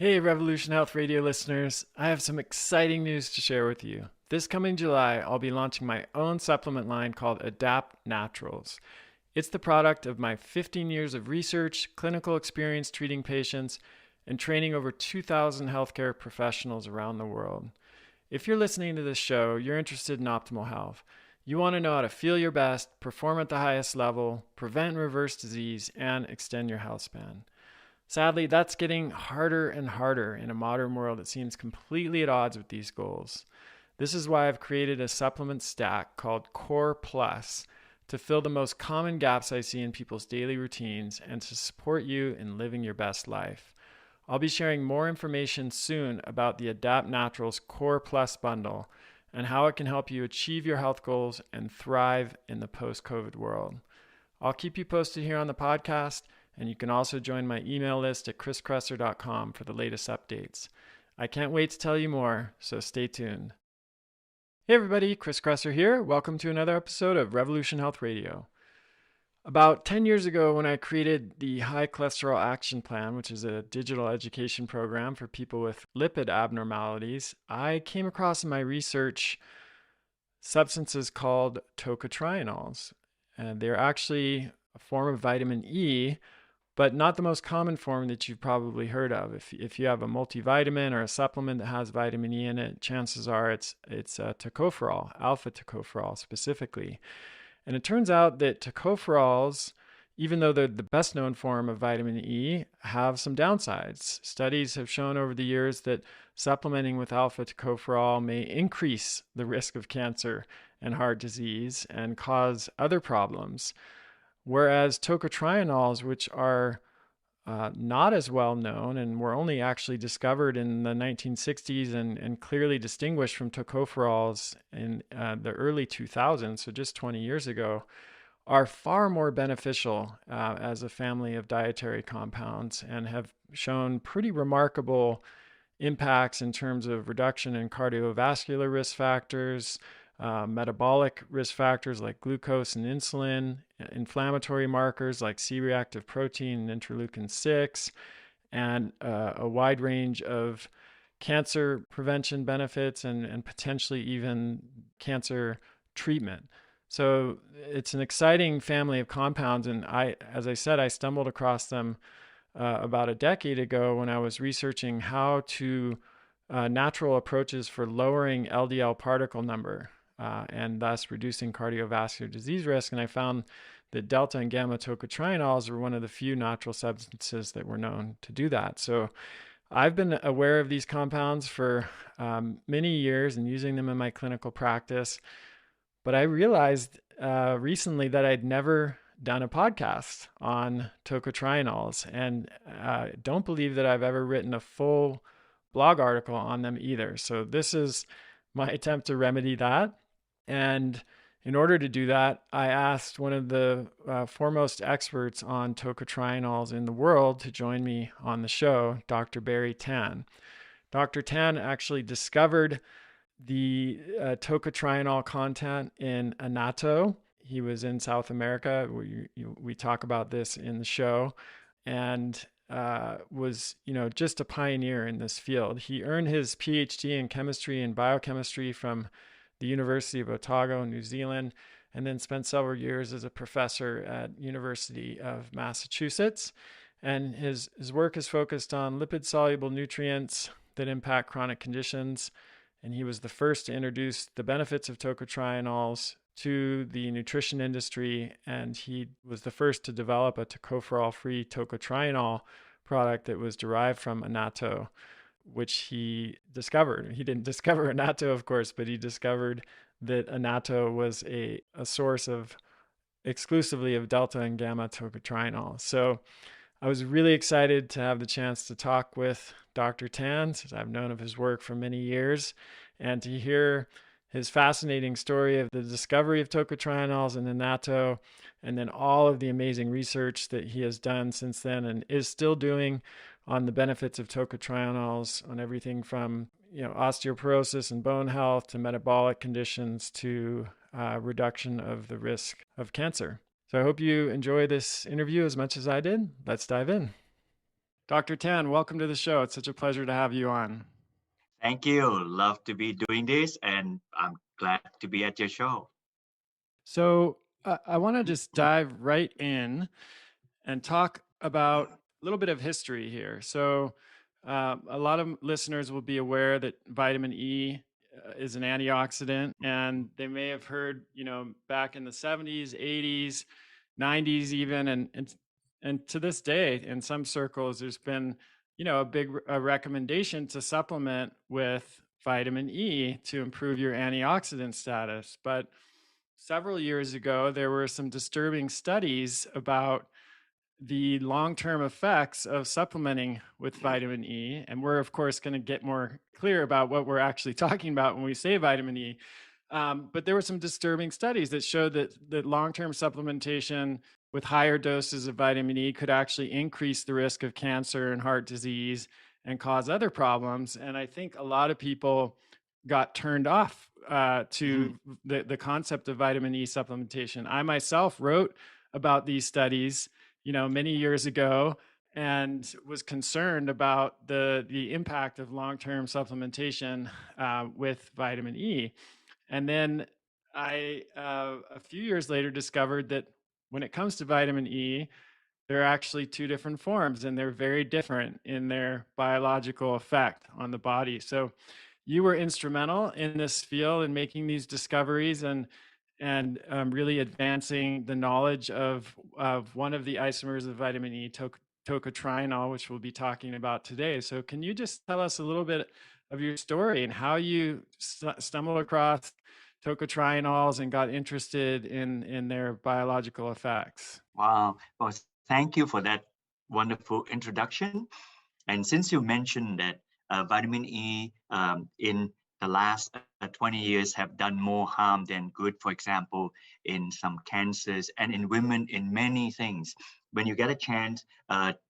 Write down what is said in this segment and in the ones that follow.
Hey, Revolution Health Radio listeners. I have some exciting news to share with you. This coming July, I'll be launching my own supplement line called Adapt Naturals. It's the product of my 15 years of research, clinical experience treating patients, and training over 2,000 healthcare professionals around the world. If you're listening to this show, you're interested in optimal health. You want to know how to feel your best, perform at the highest level, prevent and reverse disease, and extend your health span. Sadly, that's getting harder and harder in a modern world that seems completely at odds with these goals. This is why I've created a supplement stack called Core Plus to fill the most common gaps I see in people's daily routines and to support you in living your best life. I'll be sharing more information soon about the Adapt Naturals Core Plus bundle and how it can help you achieve your health goals and thrive in the post-COVID world. I'll keep you posted here on the podcast, and you can also join my email list at chriskresser.com for the latest updates. I can't wait to tell you more, so stay tuned. Hey everybody, Chris Kresser here. Welcome to another episode of Revolution Health Radio. About 10 years ago, when I created the High Cholesterol Action Plan, which is a digital education program for people with lipid abnormalities, I came across in my research substances called tocotrienols. And they're actually a form of vitamin E, but not the most common form that you've probably heard of. If you have a multivitamin or a supplement that has vitamin E in it, chances are it's tocopherol, alpha tocopherol specifically. And it turns out that tocopherols, even though they're the best known form of vitamin E, have some downsides. Studies have shown over the years that supplementing with alpha tocopherol may increase the risk of cancer and heart disease and cause other problems. Whereas tocotrienols, which are not as well known and were only actually discovered in the 1960s and clearly distinguished from tocopherols in the early 2000s, so just 20 years ago, are far more beneficial as a family of dietary compounds and have shown pretty remarkable impacts in terms of reduction in cardiovascular risk factors, metabolic risk factors like glucose and insulin, inflammatory markers like C-reactive protein and interleukin-6, and a wide range of cancer prevention benefits and potentially even cancer treatment. So it's an exciting family of compounds, and as I said, I stumbled across them about a decade ago when I was researching how to natural approaches for lowering LDL particle number and thus reducing cardiovascular disease risk. And I found that delta and gamma tocotrienols were one of the few natural substances that were known to do that. So I've been aware of these compounds for many years and using them in my clinical practice. But I realized recently that I'd never done a podcast on tocotrienols, and don't believe that I've ever written a full blog article on them either. So this is my attempt to remedy that. And in order to do that, I asked one of the foremost experts on tocotrienols in the world to join me on the show, Dr. Barrie Tan. Dr. Tan actually discovered the tocotrienol content in annatto. He was in South America. We talk about this in the show, and was just a pioneer in this field. He earned his PhD in chemistry and biochemistry from the University of Otago, New Zealand, and then spent several years as a professor at University of Massachusetts. And his work is focused on lipid-soluble nutrients that impact chronic conditions. And he was the first to introduce the benefits of tocotrienols to the nutrition industry. And he was the first to develop a tocopherol-free tocotrienol product that was derived from annatto, which he discovered. He didn't discover annatto, of course, but he discovered that annatto was a source of exclusively of delta and gamma tocotrienol. So I was really excited to have the chance to talk with Dr. Tan, since I've known of his work for many years, and to hear his fascinating story of the discovery of tocotrienols and annatto, and then all of the amazing research that he has done since then and is still doing on the benefits of tocotrienols on everything from osteoporosis and bone health to metabolic conditions to reduction of the risk of cancer. So I hope you enjoy this interview as much as I did. Let's dive in. Dr. Tan, welcome to the show. It's such a pleasure to have you on. Thank you. Love to be doing this, and I'm glad to be at your show. So, I want to just dive right in and talk about a little bit of history here. So, a lot of listeners will be aware that vitamin E is an antioxidant, and they may have heard, back in the 70s, 80s, 90s, even, and to this day, in some circles, there's been, a big recommendation to supplement with vitamin E to improve your antioxidant status. But several years ago, there were some disturbing studies about the long-term effects of supplementing with vitamin E. And we're, of course, going to get more clear about what we're actually talking about when we say vitamin E. But there were some disturbing studies that showed that long-term supplementation with higher doses of vitamin E could actually increase the risk of cancer and heart disease and cause other problems. And I think a lot of people got turned off to the concept of vitamin E supplementation. I myself wrote about these studies, many years ago, and was concerned about the impact of long-term supplementation with vitamin E. And then I, a few years later, discovered that when it comes to vitamin E, there are actually two different forms, and they're very different in their biological effect on the body. So you were instrumental in this field in making these discoveries and really advancing the knowledge of one of the isomers of vitamin E, tocotrienol, which we'll be talking about today. So can you just tell us a little bit of your story and how you stumbled across tocotrienols and got interested in their biological effects? Wow. Well, thank you for that wonderful introduction. And since you mentioned that vitamin E in the last 20 years have done more harm than good, for example, in some cancers and in women in many things. When you get a chance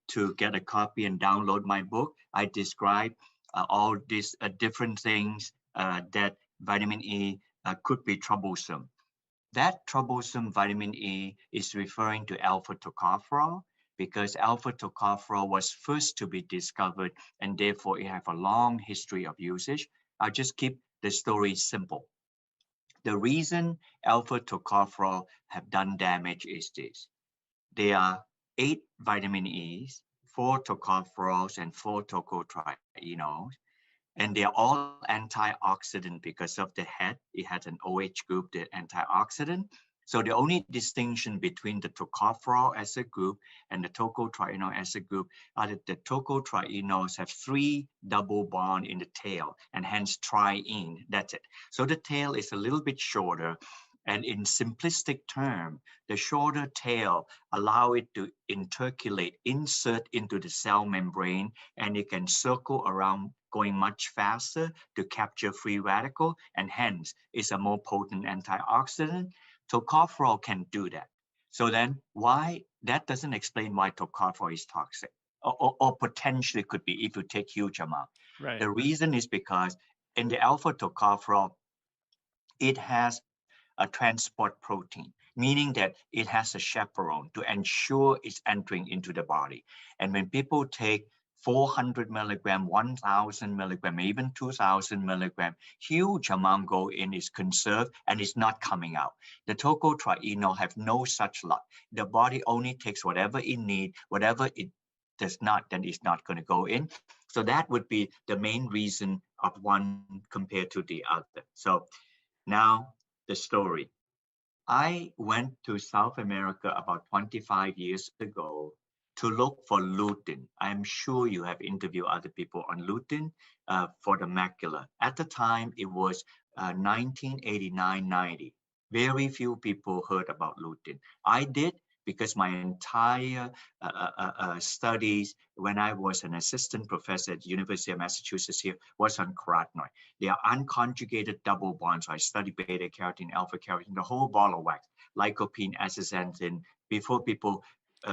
to get a copy and download my book, I describe all these different things that vitamin E could be troublesome. That troublesome vitamin E is referring to alpha tocopherol because alpha tocopherol was first to be discovered and therefore it has a long history of usage. I'll just keep the story simple. The reason alpha tocopherol have done damage is this. There are 8 vitamin E's, 4 tocopherols and 4 tocotrienols, and they're all antioxidant because of the head. It has an OH group, the antioxidant. So the only distinction between the tocopherol as a group and the tocotrienol as a group are that the tocotrienols have 3 double bond in the tail and hence triene. That's it. So the tail is a little bit shorter. And in simplistic term, the shorter tail allow it to intercalate, insert into the cell membrane, and it can circle around going much faster to capture free radical, and hence is a more potent antioxidant. Tocopherol can do that. So then why, that doesn't explain why tocopherol is toxic or potentially could be if you take huge amount. Right. The reason is because in the alpha tocopherol, it has a transport protein, meaning that it has a chaperone to ensure it's entering into the body. And when people take 400 milligram, 1000 milligram, even 2000 milligram, huge amount go in, is conserved and is not coming out. The tocotrienol have no such luck. The body only takes whatever it needs, whatever it does not, then it's not going to go in. So that would be the main reason of one compared to the other. So now the story. I went to South America about 25 years ago to look for lutein. I'm sure you have interviewed other people on lutein for the macula. At the time, it was 1989-90. Very few people heard about lutein. I did because my entire studies when I was an assistant professor at the University of Massachusetts here was on carotenoid. They are unconjugated double bonds. So I studied beta carotene, alpha carotene, the whole ball of wax, lycopene, astaxanthin, before people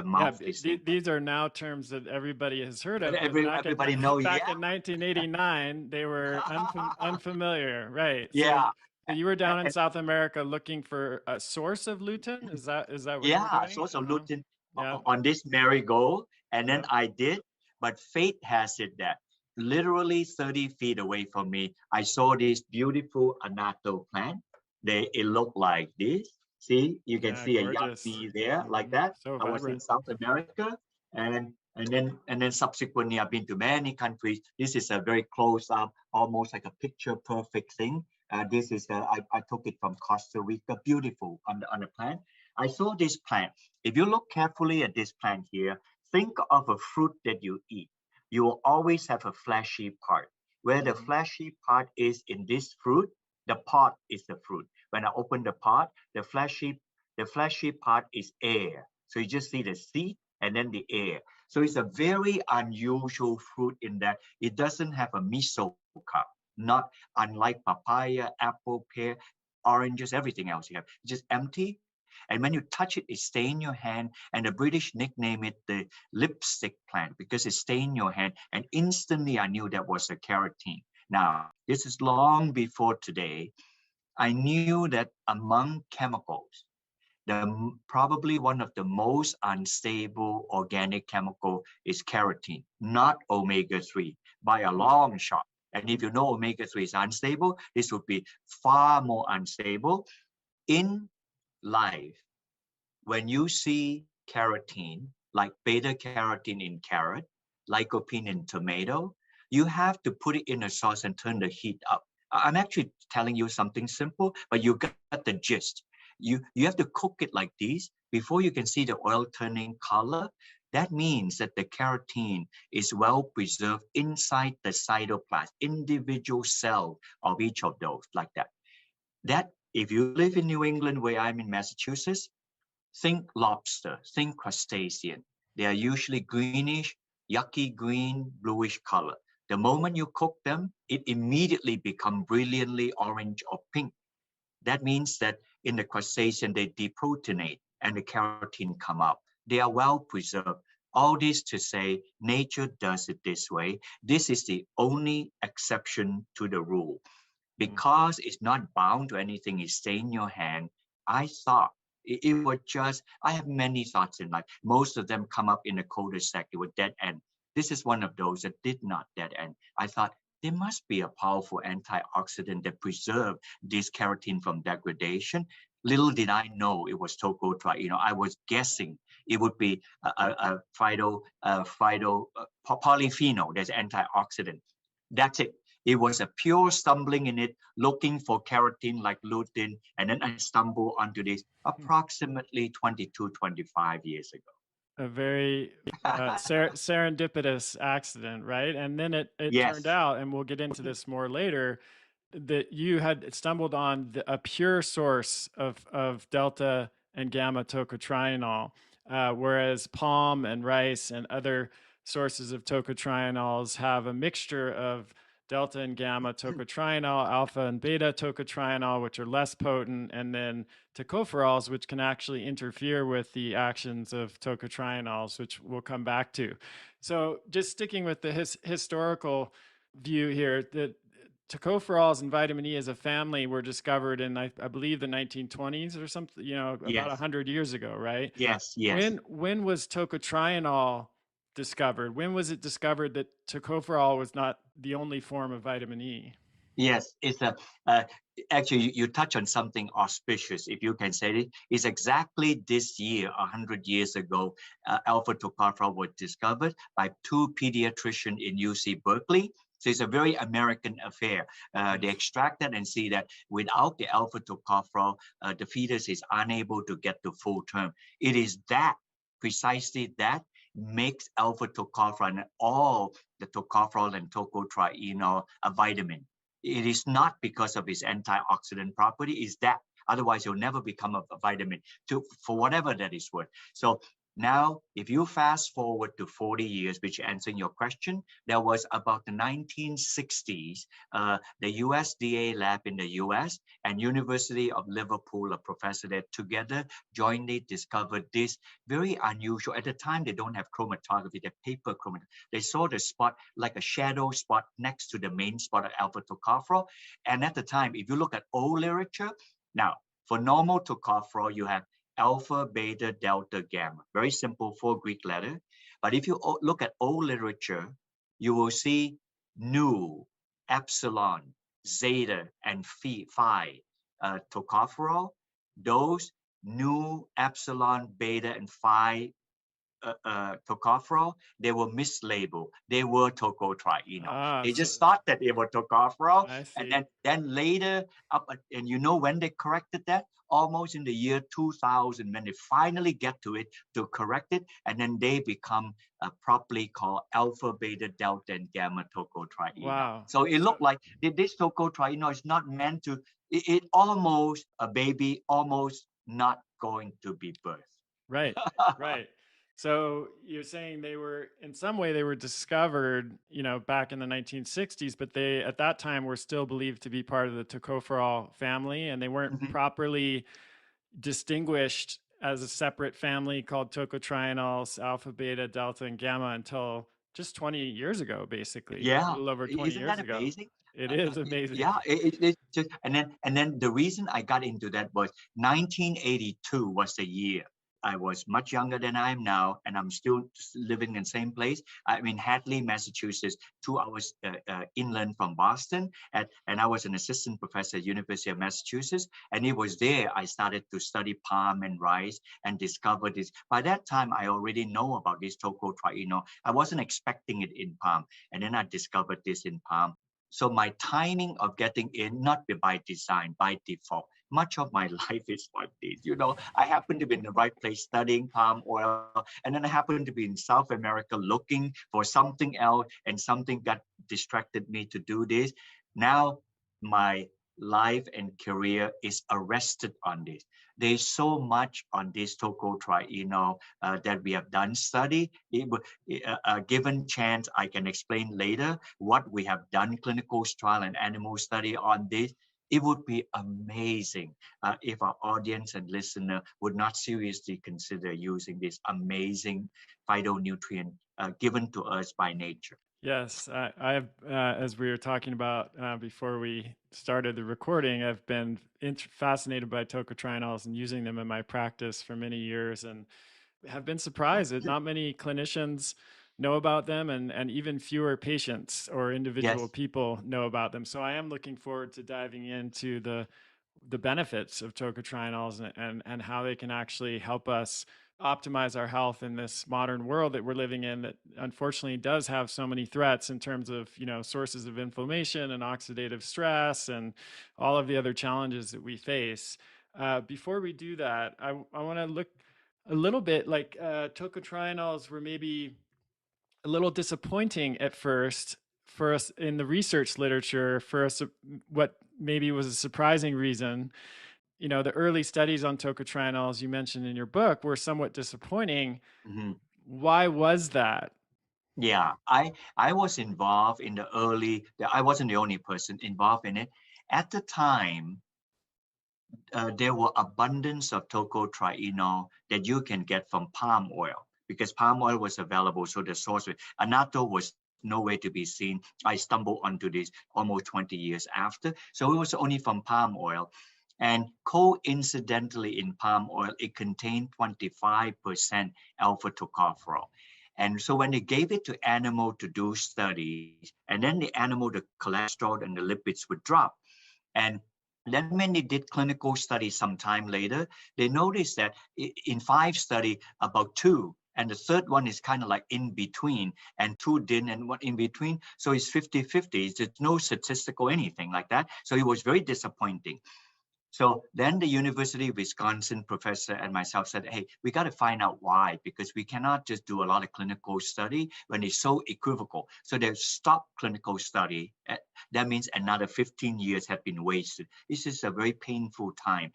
mouth this thing. These are now terms that everybody has heard of, but Everybody know, back yeah. in 1989, they were unfamiliar, right? Yeah. So you were down in And, South America looking for a source of lutein. Is that what you were yeah, doing? source of lutein Yeah. on this marigold. And then Yep. I did, But fate has it that literally 30 feet away from me, I saw this beautiful anato plant. It looked like this. See, you can Yeah, see a young gorgeous. bee there like that. So I was in vibrant. South America, and then subsequently I've been to many countries. This is a very close up, almost like a picture perfect thing. This is I took it from Costa Rica, beautiful on the plant. I saw this plant. If you look carefully at this plant here, think of a fruit that you eat. You will always have a fleshy part. Where the fleshy part is in this fruit, the pod is the fruit. When I open the pod, the fleshy part is air. So you just see the seed and then the air. So it's a very unusual fruit in that it doesn't have a mesocarp, not unlike papaya, apple, pear, oranges, everything else you have. It's just empty. And when you touch it, it stays in your hand. And the British nickname it the lipstick plant because it stays in your hand. And instantly I knew that was a carotene. Now, this is long before today. I knew that among chemicals, probably one of the most unstable organic chemical is carotene, not omega-3 by a long shot. And if you know omega-3 is unstable, this would be far more unstable. In life, when you see carotene, like beta carotene in carrot, lycopene in tomato, you have to put it in a sauce and turn the heat up. I'm actually telling you something simple, but you got the gist. You have to cook it like this before you can see the oil turning color. That means that the carotene is well preserved inside the cytoplasm, individual cell of each of those, like that. That if you live in New England, where I'm in Massachusetts, think lobster, think crustacean. They are usually greenish, yucky green, bluish color. The moment you cook them, it immediately becomes brilliantly orange or pink. That means that in the crustacean, they deproteinate and the carotene come up. They are well preserved. All this to say, nature does it this way. This is the only exception to the rule. Because it's not bound to anything, it stays in your hand. I thought it was just, I have many thoughts in life. Most of them come up in a cul-de-sac, it would dead end. This is one of those that did not dead end. I thought there must be a powerful antioxidant that preserve this carotene from degradation. Little did I know it was tocotrienol. I was guessing it would be a polyphenol, that's antioxidant. That's it. It was a pure stumbling in it, looking for carotene like lutein, and then I stumbled onto this approximately 22, 25 years A very ago. serendipitous accident, right? And then it turned Yes, out, and we'll get into this more later, that you had stumbled on a pure source of delta and gamma tocotrienol, whereas palm and rice and other sources of tocotrienols have a mixture of delta and gamma tocotrienol, alpha and beta tocotrienol, which are less potent, and then tocopherols, which can actually interfere with the actions of tocotrienols, which we'll come back to. So, just sticking with the historical view here, that tocopherols and vitamin E as a family were discovered in, I believe, the 1920s or something, about yes, 100 years ago, right? yes, yes. When was tocotrienol discovered? When was it discovered that tocopherol was not the only form of vitamin E? Yes, it's a uh, actually you touch on something auspicious, if you can say it. It's exactly this year, 100 years ago, alpha tocopherol was discovered by two pediatricians in UC Berkeley. So it's a very American affair. They extracted and see that without the alpha tocopherol, the fetus is unable to get to full term. It is that, precisely that, makes alpha tocopherol and all the tocopherol and tocotrienol a vitamin. It is not because of its antioxidant property, is that otherwise you'll never become a vitamin for whatever that is worth. So now, if you fast forward to 40 years, which answering your question, there was about the 1960s, the USDA lab in the US and University of Liverpool, a professor there together jointly discovered this very unusual. At the time, they don't have chromatography, they're paper chromatography. They saw the spot like a shadow spot next to the main spot of alpha tocopherol. And at the time, if you look at old literature, now for normal tocopherol, you have alpha, beta, delta, gamma. Very simple, 4 Greek letters. But if you look at old literature, you will see nu, epsilon, zeta, and phi, tocopherol. Those nu, epsilon, beta, and phi tocopherol, they were mislabeled. They were tocotrienol. Ah, They so just thought that they were tocopherol, I and see. then later and you know when they corrected that? Almost in the year 2000, when they finally get to it to correct it, and then they become properly called alpha, beta, delta, and gamma tocotrienol. Wow. So it So looked like this tocotrienol is not meant to. It almost a baby, almost not going to be birthed. right, right. So you're saying they were, in some way, they were discovered, back in the 1960s, but they, at that time, were still believed to be part of the tocopherol family, and they weren't Mhm. properly distinguished as a separate family called tocotrienols, alpha, beta, delta, and gamma until just 20 years ago, basically, a Yeah, little over 20 isn't that years ago. amazing? It is amazing. Yeah, it's just and then the reason I got into that was 1982 was the year. I was much younger than I am now, and I'm still living in the same place. I'm in Hadley, Massachusetts, 2 hours inland from Boston, and I was an assistant professor at University of Massachusetts. And it was there I started to study palm and rice and discovered this. By that time, I already know about this tocotrienol. I wasn't expecting it in palm, and then I discovered this in palm. So my timing of getting in, not by design, by default. Much of my life is like this. I happen to be in the right place studying palm oil, and then I happen to be in South America looking for something else, and something got distracted me to do this. Now my life and career is arrested on this. There's so much on this tocotrienol that we have done study. Given chance, I can explain later what we have done clinical trial and animal study on this. It would be amazing if our audience and listener would not seriously consider using this amazing phytonutrient given to us by nature. Yes, I have, as we were talking about before we started the recording, I've been fascinated by tocotrienols and using them in my practice for many years, and have been surprised that not many clinicians know about them, and even fewer patients or individual Yes. people know about them. So I am looking forward to diving into the benefits of tocotrienols, and how they can actually help us optimize our health in this modern world that we're living in, that unfortunately does have so many threats in terms of sources of inflammation and oxidative stress and all of the other challenges that we face. Before we do that, I want to look a little bit like tocotrienols were maybe a little disappointing at first for us in the research literature. For us, what maybe was a surprising reason, the early studies on tocotrienols you mentioned in your book were somewhat disappointing. Mhm. Why was that? Yeah, I was involved in the early. I wasn't the only person involved in it. At the time, there were abundance of tocotrienol that you can get from palm oil because palm oil was available. So the source, annatto was nowhere to be seen. I stumbled onto this almost 20 years after. So it was only from palm oil. And coincidentally, in palm oil, it contained 25% alpha tocopherol. And so when they gave it to animal to do studies, and then the animal, the cholesterol and the lipids would drop. And then when they did clinical studies sometime later, they noticed that in 5 studies, about 2, and the third one is kind of like in between, and 2 didn't, and one in between. So it's 50-50. There's no statistical anything like that. So it was very disappointing. So then the University of Wisconsin professor and myself said, hey, we got to find out why, because we cannot just do a lot of clinical study when it's so equivocal. So they stopped clinical study. That means another 15 years have been wasted. This is a very painful time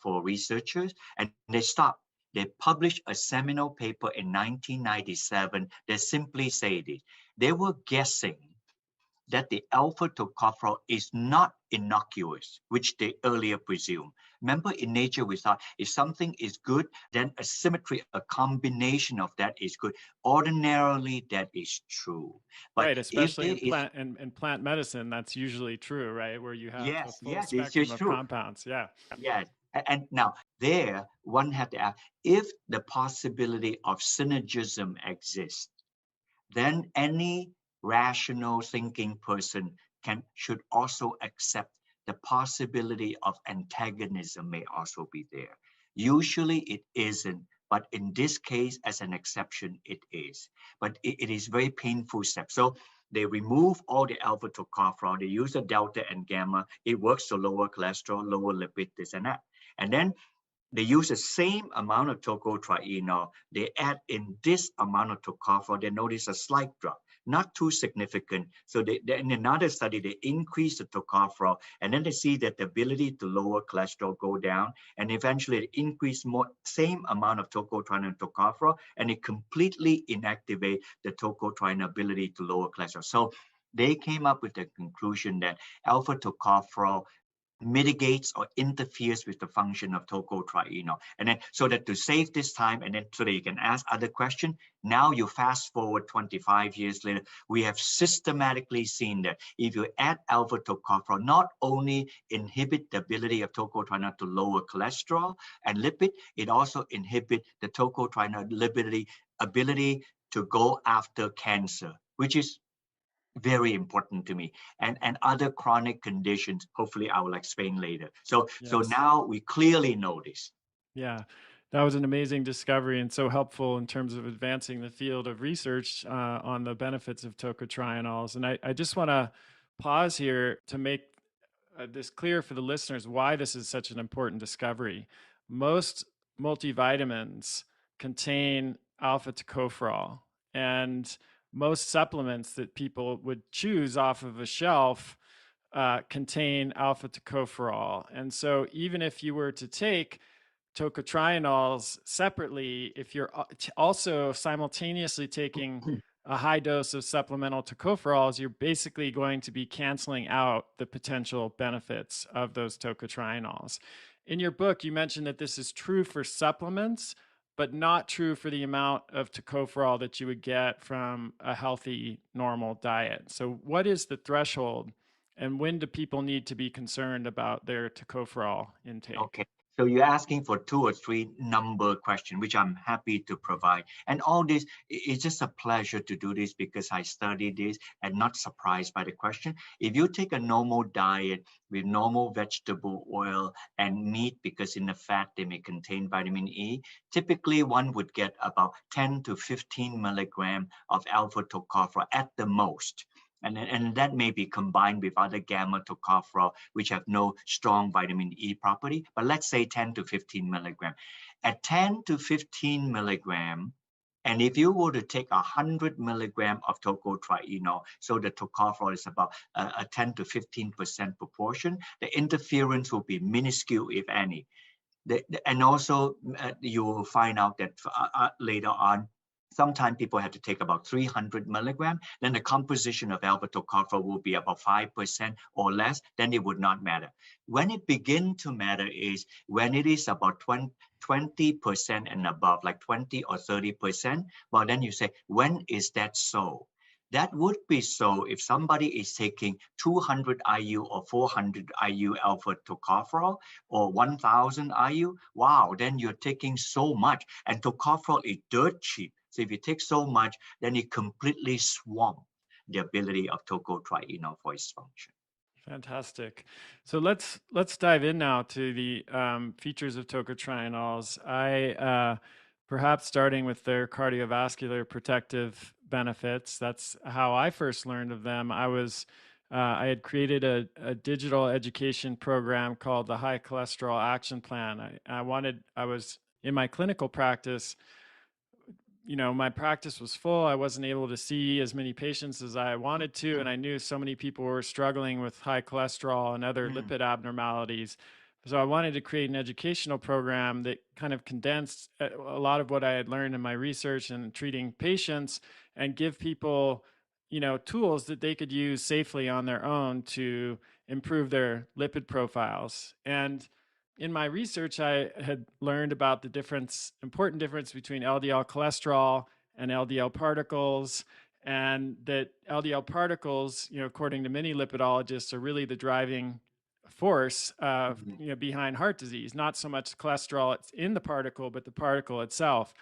for researchers, and they stopped. They published a seminal paper in 1997 that simply said this. They were guessing that the alpha tocopherol is not innocuous, which they earlier presumed. Remember, in nature, we thought if something is good, then a symmetry, a combination of that is good. Ordinarily, that is true. But Right, if especially there in is, plant medicine, that's usually true, right? Where you have a yes, full yes, it's spectrum just of true. compounds. Yeah. Yes. And now there one had to ask if the possibility of synergism exists, then any rational thinking person should also accept the possibility of antagonism may also be there. Usually it isn't, but in this case, as an exception, it is. But it is very painful step. So they remove all the alpha tocopherol, they use the delta and gamma. It works to lower cholesterol, lower lipid, this and that. And then they use the same amount of tocotrienol. They add in this amount of tocopherol. They notice a slight drop, not too significant. So in another study, they increase the tocopherol, and then they see that the ability to lower cholesterol go down, and eventually they increase more, same amount of tocotrienol and tocopherol, and it completely inactivate the tocotrienol ability to lower cholesterol. So they came up with the conclusion that alpha tocopherol mitigates or interferes with the function of tocotrienol. And then so that to save this time and then so that you can ask other questions, now you fast forward 25 years later, we have systematically seen that if you add alpha tocopherol, not only inhibit the ability of tocotrienol to lower cholesterol and lipid, it also inhibit the tocotrienol ability to go after cancer, which is very important to me, and other chronic conditions. Hopefully I will explain later. So Yes. now we clearly know this. Yeah, that was an amazing discovery and so helpful in terms of advancing the field of research on the benefits of tocotrienols. And I just want to pause here to make this clear for the listeners why this is such an important discovery. Most multivitamins contain alpha tocopherol, and most supplements that people would choose off of a shelf contain alpha tocopherol. And so even if you were to take tocotrienols separately, if you're also simultaneously taking a high dose of supplemental tocopherols, you're basically going to be canceling out the potential benefits of those tocotrienols. In your book, you mentioned that this is true for supplements, but not true for the amount of tocopherol that you would get from a healthy, normal diet. So, what is the threshold, and when do people need to be concerned about their tocopherol intake? Okay. So you're asking for two or three number question, which I'm happy to provide. And all this, it's just a pleasure to do this because I studied this and not surprised by the question. If you take a normal diet with normal vegetable oil and meat, because in the fat they may contain vitamin E, typically one would get about 10 to 15 milligram of alpha tocopherol at the most. And that may be combined with other gamma tocopherol, which have no strong vitamin E property, but let's say 10 to 15 milligram. At 10 to 15 milligram, and if you were to take 100 milligram of tocotrienol, so the tocopherol is about a 10 to 15% proportion, the interference will be minuscule, if any. And also, you will find out that later on, sometimes people have to take about 300 milligram, then the composition of alpha tocopherol will be about 5% or less, then it would not matter. When it begins to matter is when it is about 20% and above, like 20 or 30%. Well, then you say, when is that so? That would be so if somebody is taking 200 IU or 400 IU alpha tocopherol or 1000 IU. Wow, then you're taking so much. And tocopherol is dirt cheap. So if you take so much, then it completely swamps the ability of tocotrienol for its function. Fantastic. So let's dive in now to the features of tocotrienols. Perhaps starting with their cardiovascular protective benefits. That's how I first learned of them. I had created a digital education program called the High Cholesterol Action Plan. I was in my clinical practice. My practice was full. I wasn't able to see as many patients as I wanted to. And I knew so many people were struggling with high cholesterol and other lipid abnormalities. So I wanted to create an educational program that kind of condensed a lot of what I had learned in my research and treating patients and give people, tools that they could use safely on their own to improve their lipid profiles. And in my research, I had learned about the important difference between LDL cholesterol and LDL particles, and that LDL particles, according to many lipidologists, are really the driving force Mhm. behind heart disease, not so much cholesterol in the particle, but the particle itself.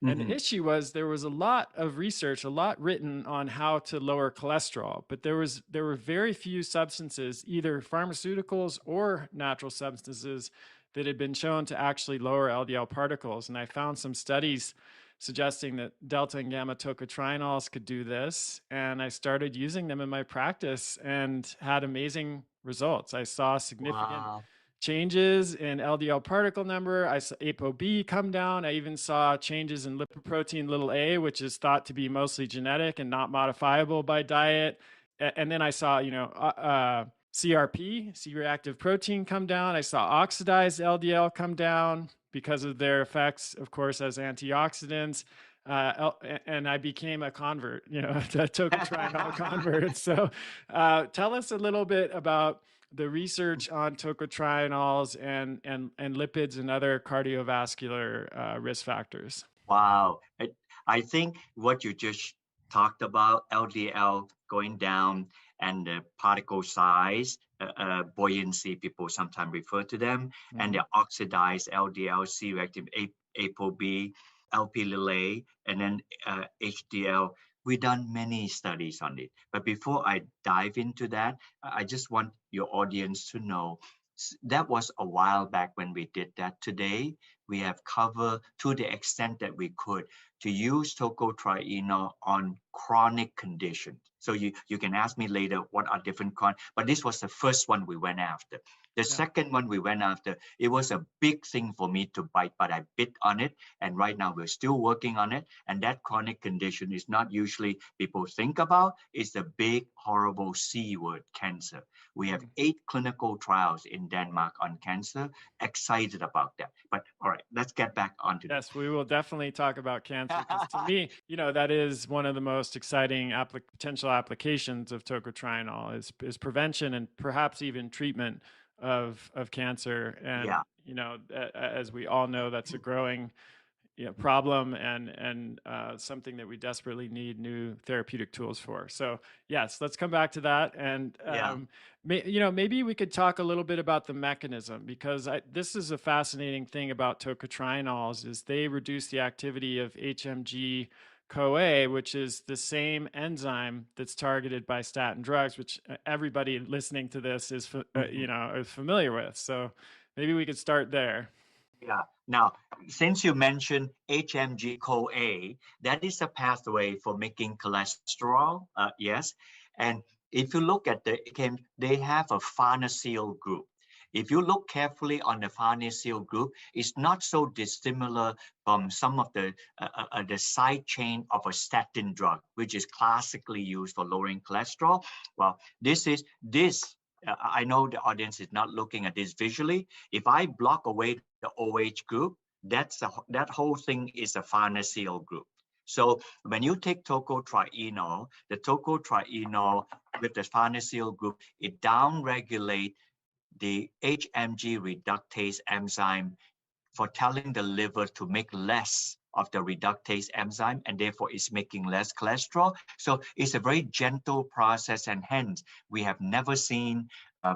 And the Mhm. issue was there was a lot of research, a lot written on how to lower cholesterol, but there were very few substances, either pharmaceuticals or natural substances, that had been shown to actually lower LDL particles. And I found some studies suggesting that delta and gamma tocotrienols could do this, and I started using them in my practice and had amazing results. I saw significant Wow. changes in LDL particle number. I saw ApoB come down. I even saw changes in lipoprotein little a, which is thought to be mostly genetic and not modifiable by diet. And then I saw, CRP, C-reactive protein, come down. I saw oxidized LDL come down because of their effects, of course, as antioxidants. And I became a convert, a tocotrienol convert. So tell us a little bit about the research on tocotrienols and lipids and other cardiovascular risk factors. Wow. I think what you just talked about, LDL going down and the particle size, buoyancy, people sometimes refer to them, and Mm-hmm. the oxidized LDL, C-reactive ApoB, LP little a, and then HDL. We've done many studies on it. But before I dive into that, I just want your audience to know that was a while back when we did that. Today, we have covered to the extent that we could to use tocotrienol on chronic conditions. So you can ask me later what are different but this was the first one we went after. The Yeah. second one we went after, it was a big thing for me to bite, but I bit on it. And right now we're still working on it. And that chronic condition is not usually people think about. It's the big, horrible C word, cancer. We have 8 clinical trials in Denmark on cancer. Excited about that. But all right, let's get back onto this. Yes, we will definitely talk about cancer because to me, that is one of the most exciting potential applications of tocotrienol is prevention and perhaps even treatment of cancer. And Yeah, as we all know, that's a growing problem and something that we desperately need new therapeutic tools for. So yes, let's come back to that. And yeah. maybe we could talk a little bit about the mechanism, because this is a fascinating thing about tocotrienols is they reduce the activity of HMG CoA, which is the same enzyme that's targeted by statin drugs, which everybody listening to this is Mhm. is familiar with. So maybe we could start there. Yeah. Now, since you mentioned HMG-CoA, that is a pathway for making cholesterol. Yes. And if you look at they have a farnesyl group. If you look carefully on the farnesyl group, it's not so dissimilar from some of the side chain of a statin drug, which is classically used for lowering cholesterol. Well, this. I know the audience is not looking at this visually. If I block away the OH group, that whole thing is a farnesyl group. So when you take tocotrienol, the tocotrienol with the farnesyl group, it downregulates the HMG reductase enzyme for telling the liver to make less of the reductase enzyme, and therefore it's making less cholesterol. So it's a very gentle process, and hence we have never seen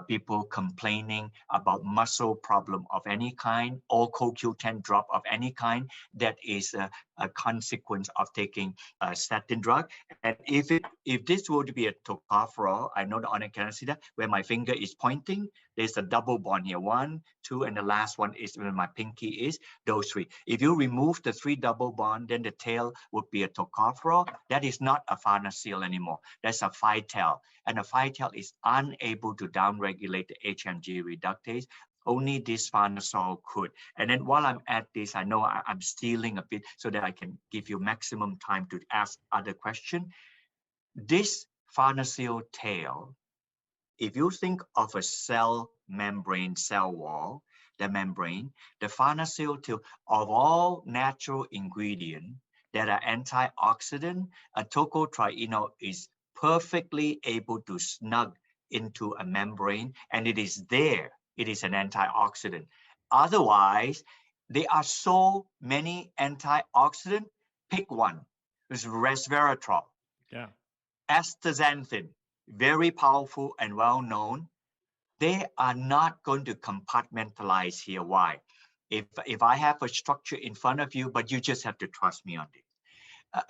people complaining about muscle problem of any kind or CoQ10 drop of any kind that is a consequence of taking a statin drug. And if this were to be a tocopherol, I know the audience cannot see that, where my finger is pointing, there's a double bond here, 1, 2, and the last one is where my pinky is, those 3. If you remove the 3 double bond, then the tail would be a tocopherol. That is not a farnesyl anymore. That's a phytail. And a phytail is unable to downregulate the HMG reductase. Only this farnesyl could. And then while I'm at this, I know I'm stealing a bit so that I can give you maximum time to ask other questions. This farnesyl tail, if you think of a cell membrane, cell wall, the membrane, the farnesyl tail, of all natural ingredients that are antioxidant, a tocotrienol is perfectly able to snug into a membrane, and it is there. It is an antioxidant. Otherwise, there are so many antioxidants. Pick one. It's resveratrol, Yeah. astaxanthin, very powerful and well known. they are not going to compartmentalize here. Why? If I have a structure in front of you, but you just have to trust me on it.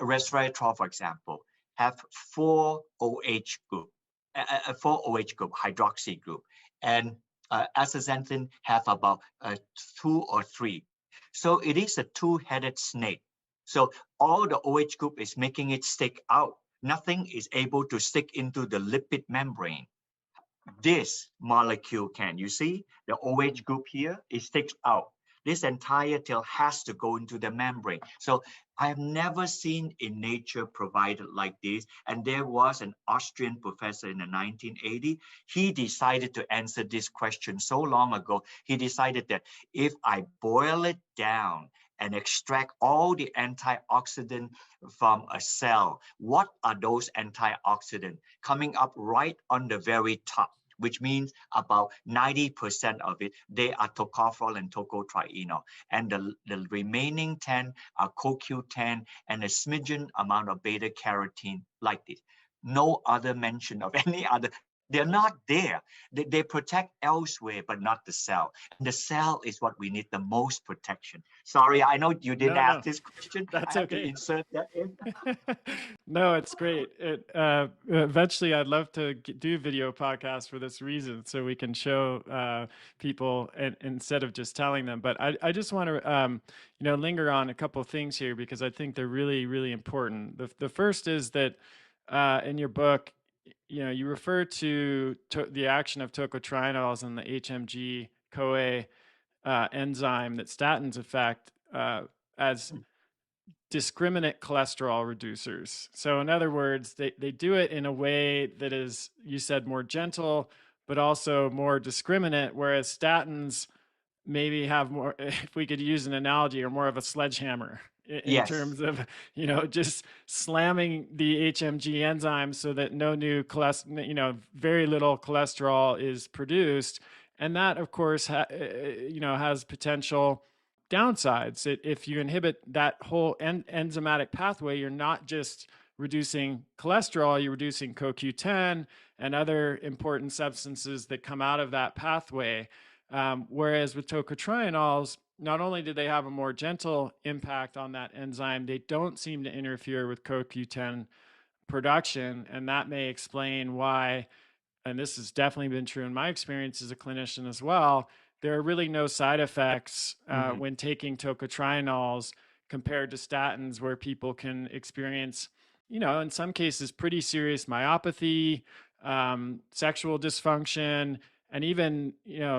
Resveratrol, for example, have four OH group, hydroxy group, and astaxanthin have about two or three. So it is a two-headed snake. So all the OH group is making it stick out. Nothing is able to stick into the lipid membrane. This molecule can. You see the OH group here, it sticks out. This entire tail has to go into the membrane. So I have never seen in nature provided like this. And there was an Austrian professor in the 1980s. He decided to answer this question so long ago. He decided that if I boil it down and extract all the antioxidant from a cell, what are those antioxidants? Coming up right on the very top, which means about 90% of it, they are tocopherol and tocotrienol. And the remaining 10 are CoQ10 and a smidgen amount of beta carotene like this. No other mention of any other. They're not there. They protect elsewhere, but not the cell. And the cell is what we need the most protection. Sorry, I know you didn't ask this question. That's I have okay. to insert that in. No, it's great. Eventually, I'd love to do video podcasts for this reason, so we can show people instead of just telling them. But I just want to linger on a couple of things here because I think they're really, really important. The first is that in your book, you refer to the action of tocotrienols and the HMG CoA enzyme that statins affect as discriminate cholesterol reducers. So in other words, they do it in a way that is, you said, more gentle, but also more discriminate, whereas statins maybe have more, if we could use an analogy, or more of a sledgehammer in terms of, just slamming the HMG enzyme so that no new cholesterol, very little cholesterol is produced. And that, of course, has potential downsides. If you inhibit that whole enzymatic pathway, you're not just reducing cholesterol, you're reducing CoQ10 and other important substances that come out of that pathway. Whereas with tocotrienols, not only do they have a more gentle impact on that enzyme, they don't seem to interfere with CoQ10 production. And that may explain why, and this has definitely been true in my experience as a clinician as well, there are really no side effects when taking tocotrienols compared to statins, where people can experience, in some cases, pretty serious myopathy, sexual dysfunction, and even,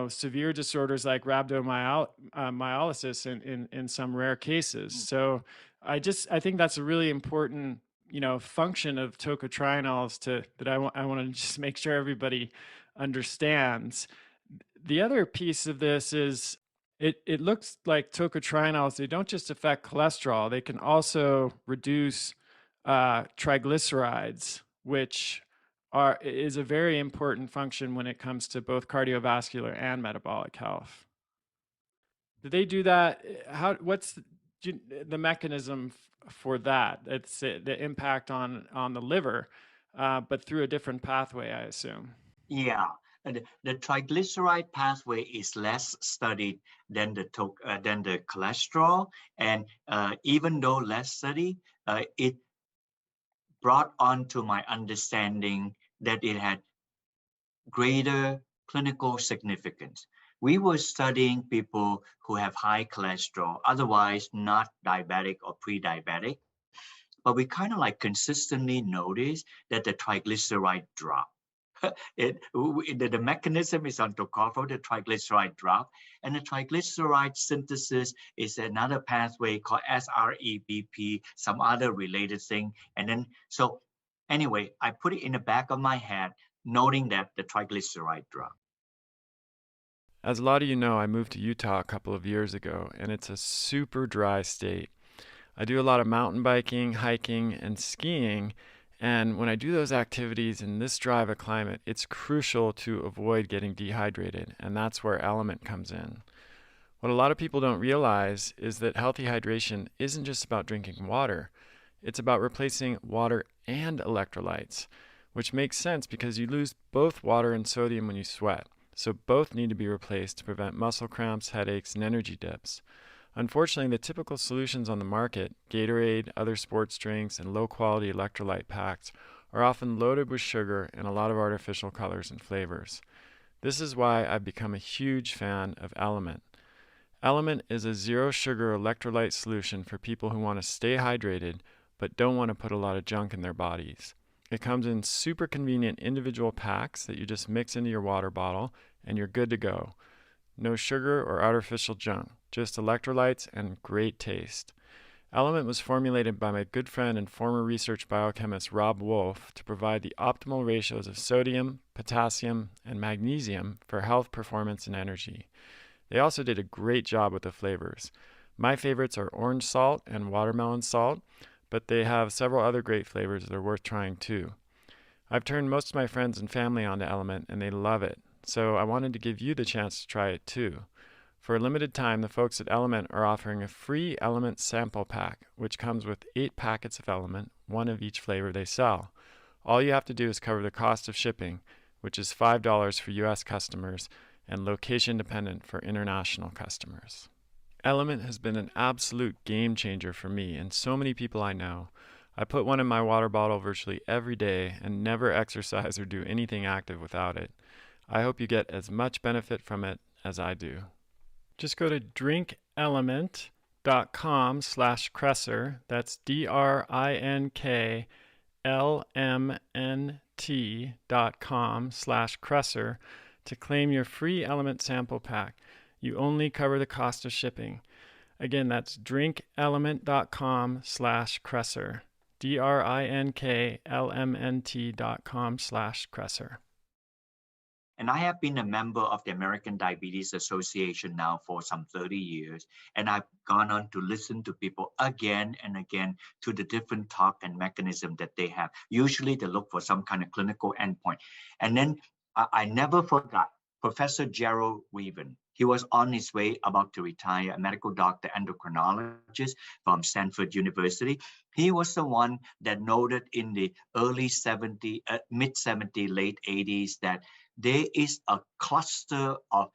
severe disorders like rhabdomyolysis in some rare cases. So I think that's a really important, function of tocotrienols that I want to just make sure everybody understands. The other piece of this is it looks like tocotrienols, they don't just affect cholesterol, they can also reduce triglycerides, which is a very important function when it comes to both cardiovascular and metabolic health. Do they do that? What's the mechanism for that? It's the impact on the liver, but through a different pathway, I assume. Yeah. The triglyceride pathway is less studied than the cholesterol, and even though less studied, it brought on to my understanding that it had greater clinical significance. We were studying people who have high cholesterol, otherwise not diabetic or pre-diabetic, but we kind of like consistently noticed that the triglyceride drop. The mechanism is on tocopherol, the triglyceride drop, and the triglyceride synthesis is another pathway called SREBP, some other related thing. And then, so anyway, I put it in the back of my head, noting that the triglyceride drop. As a lot of you know, I moved to Utah a couple of years ago, and it's a super dry state. I do a lot of mountain biking, hiking, and skiing. And when I do those activities in this dry of a climate, it's crucial to avoid getting dehydrated, and that's where Element comes in. What a lot of people don't realize is that healthy hydration isn't just about drinking water. It's about replacing water and electrolytes, which makes sense because you lose both water and sodium when you sweat. so both need to be replaced to prevent muscle cramps, headaches, and energy dips. Unfortunately, the typical solutions on the market, Gatorade, other sports drinks, and low quality electrolyte packs, are often loaded with sugar and a lot of artificial colors and flavors. This is why I've become a huge fan of Element. Element is a zero sugar electrolyte solution for people who want to stay hydrated but don't want to put a lot of junk in their bodies. It comes in super convenient individual packs that you just mix into your water bottle and you're good to go. No sugar or artificial junk, just electrolytes and great taste. Element was formulated by my good friend and former research biochemist Rob Wolf to provide the optimal ratios of sodium, potassium, and magnesium for health, performance, and energy. They also did a great job with the flavors. My favorites are orange salt and watermelon salt, but they have several other great flavors that are worth trying too. I've turned most of my friends and family onto Element and they love it, so I wanted to give you the chance to try it too. For a limited time, the folks at Element are offering a free Element sample pack, which comes with 8 packets of Element, one of each flavor they sell. All you have to do is cover the cost of shipping, which is $5 for US customers and location dependent for international customers. Element has been an absolute game changer for me and so many people I know. I put one in my water bottle virtually every day and never exercise or do anything active without it. I hope you get as much benefit from it as I do. Just go to drinkelement.com/Kresser. That's DRINKLMNT.com/Kresser to claim your free Element sample pack. You only cover the cost of shipping. Again, that's drinkelement.com/Kresser. DRINKLMNT.com/Kresser. And I have been a member of the American Diabetes Association now for some 30 years. And I've gone on to listen to people again and again to the different talk and mechanism that they have. Usually they look for some kind of clinical endpoint. And then I never forgot Professor Gerald Weaven. He was on his way about to retire, a medical doctor, endocrinologist from Stanford University. He was the one that noted in the early 70s, mid 70s, late 80s that there is a cluster of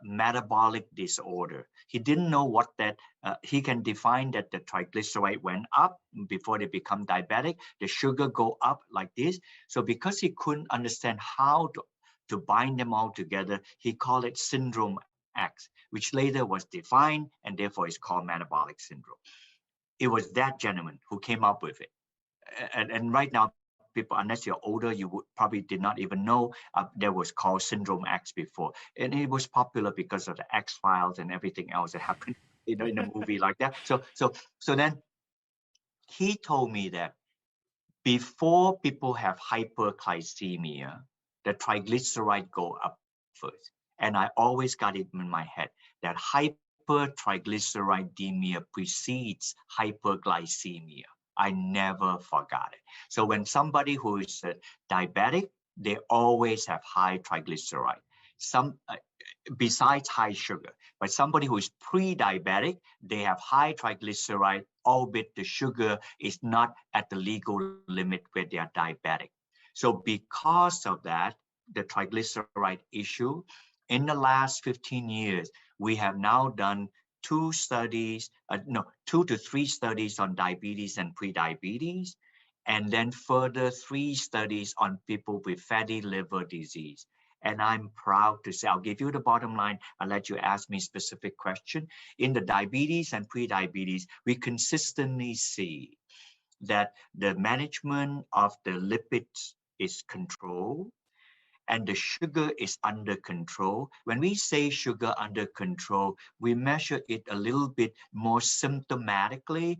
metabolic disorder. He didn't know what that, he can define that the triglyceride went up before they become diabetic, the sugar go up like this. So because he couldn't understand how to bind them all together, he called it syndrome X, which later was defined and therefore is called metabolic syndrome. It was that gentleman who came up with it. And right now, people, unless you're older, you would probably did not even know there was called Syndrome X before. And it was popular because of the X-Files and everything else that happened, in a movie like that. So then he told me that before people have hyperglycemia, the triglyceride go up first. And I always got it in my head that hypertriglyceridemia precedes hyperglycemia. I never forgot it. So when somebody who is diabetic, they always have high triglyceride. Besides high sugar, but somebody who is pre-diabetic, they have high triglyceride, albeit the sugar is not at the legal limit where they are diabetic. So because of that, the triglyceride issue, in the last 15 years, we have now done 2 to 3 studies on diabetes and pre-diabetes, and then further 3 studies on people with fatty liver disease. And I'm proud to say, I'll give you the bottom line. I'll let you ask me specific question. In the diabetes and pre-diabetes, we consistently see that the management of the lipids is controlled and the sugar is under control. When we say sugar under control, we measure it a little bit more symptomatically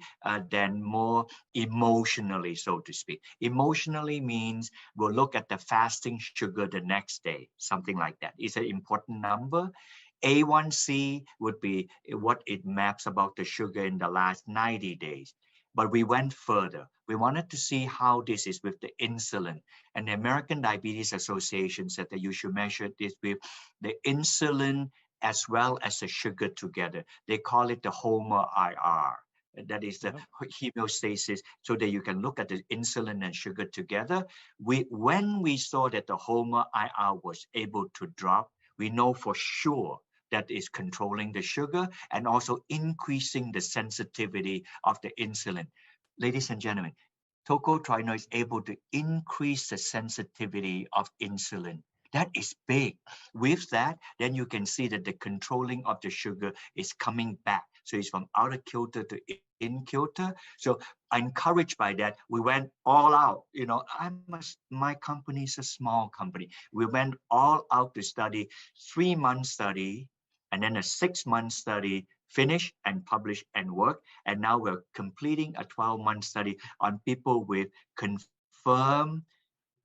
than more emotionally, so to speak. Emotionally means we'll look at the fasting sugar the next day, something like that. It's an important number. A1C would be what it maps about the sugar in the last 90 days. But we went further. We wanted to see how this is with the insulin. And the American Diabetes Association said that you should measure this with the insulin as well as the sugar together. They call it the HOMA IR. That is the homeostasis, so that you can look at the insulin and sugar together. When we saw that the HOMA IR was able to drop, we know for sure that is controlling the sugar and also increasing the sensitivity of the insulin. Ladies and gentlemen, tocotrienol is able to increase the sensitivity of insulin. That is big. With that, then you can see that the controlling of the sugar is coming back. So it's from outer kilter to in kilter. So encouraged by that, we went all out. My company is a small company. We went all out to study 3 month study and then a 6 month study, finish and publish and work. And now we're completing a 12-month study on people with confirmed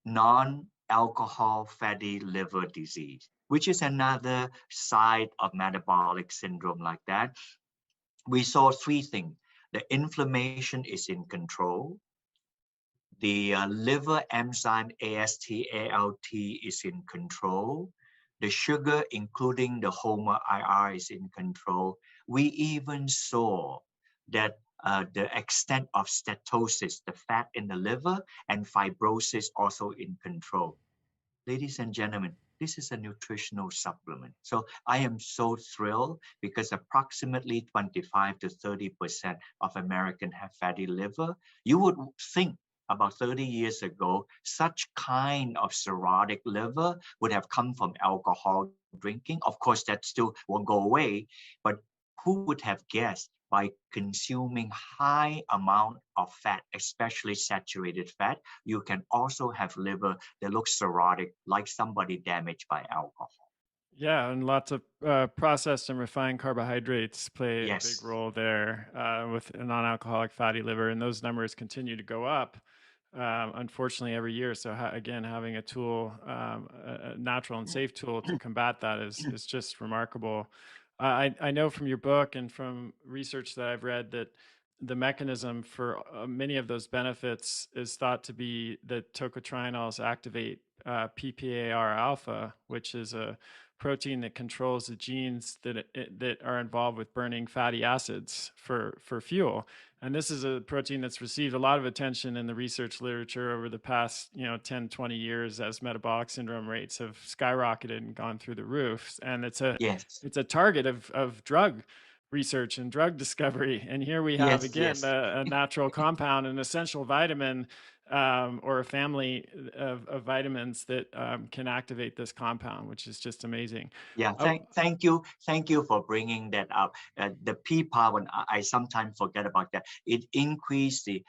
non-alcohol fatty liver disease, which is another side of metabolic syndrome like that. We saw three things. The inflammation is in control. The liver enzyme AST, ALT is in control. The sugar, including the HOMA IR, is in control. We even saw that the extent of steatosis, the fat in the liver, and fibrosis also in control. Ladies and gentlemen, this is a nutritional supplement. So I am so thrilled because approximately 25 to 30% of Americans have fatty liver. You would think about 30 years ago, such kind of cirrhotic liver would have come from alcohol drinking. Of course, that still won't go away, but who would have guessed by consuming high amount of fat, especially saturated fat, you can also have liver that looks cirrhotic, like somebody damaged by alcohol. Yeah, and lots of processed and refined carbohydrates play a big Yes. role there with a non-alcoholic fatty liver, and those numbers continue to go up, unfortunately, every year. So again, having a tool, a natural and safe tool to combat that is just remarkable. I know from your book and from research that I've read that the mechanism for many of those benefits is thought to be that tocotrienols activate PPAR alpha, which is a protein that controls the genes that are involved with burning fatty acids for fuel. And this is a protein that's received a lot of attention in the research literature over the past 10, 20 years as metabolic syndrome rates have skyrocketed and gone through the roof. And it's a Yes. target of drug research and drug discovery. And here we have, Yes. again, Yes. a natural compound, an essential vitamin, or a family of vitamins that can activate this compound, which is just amazing. Yeah, Oh, thank you for bringing that up. The PPAR one, I sometimes forget about that. It increased the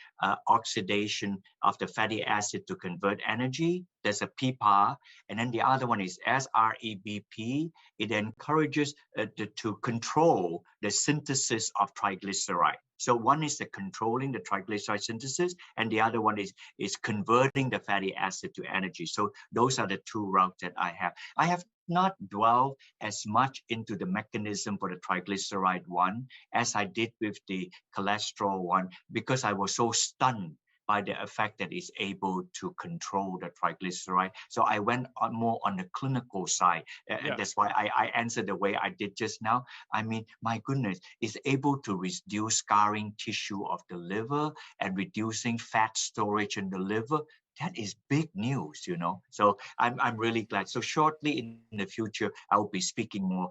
oxidation of the fatty acid to convert energy. There's a PPAR, and then the other one is SREBP. It encourages to control the synthesis of triglyceride. So one is the controlling the triglyceride synthesis, and the other one is converting the fatty acid to energy. So those are the two routes that I have. I have not dwell as much into the mechanism for the triglyceride one as I did with the cholesterol one because I was so stunned by the effect that it's able to control the triglyceride. So I went on more on the clinical side. yeah. That's why I answered the way I did just now. I mean, my goodness, it's able to reduce scarring tissue of the liver and reducing fat storage in the liver. That is big news. So I'm really glad. So shortly in the future, I will be speaking more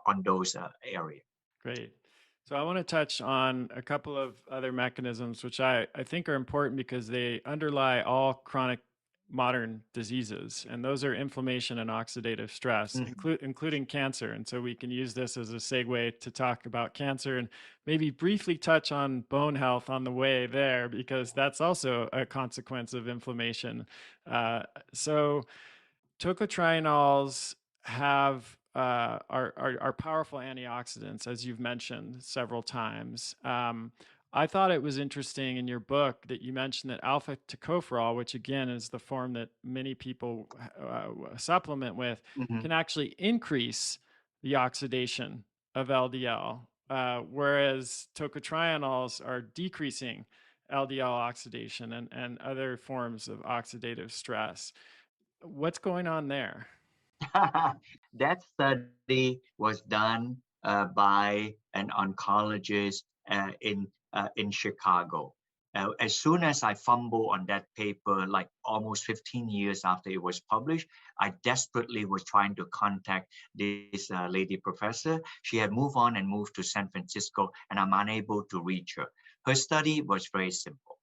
on those areas. Great. So I want to touch on a couple of other mechanisms, which I think are important because they underlie all chronic modern diseases. And those are inflammation and oxidative stress, Mhm. including cancer. And so we can use this as a segue to talk about cancer and maybe briefly touch on bone health on the way there, because that's also a consequence of inflammation. So tocotrienols have are powerful antioxidants, as you've mentioned several times. I thought it was interesting in your book that you mentioned that alpha tocopherol, which again is the form that many people supplement with, Mhm. can actually increase the oxidation of LDL, whereas tocotrienols are decreasing LDL oxidation and other forms of oxidative stress. What's going on there? That study was done by an oncologist in Chicago. As soon as I fumbled on that paper, like almost 15 years after it was published, I desperately was trying to contact this lady professor. She had moved on and moved to San Francisco, and I'm unable to reach her. Her study was very simple.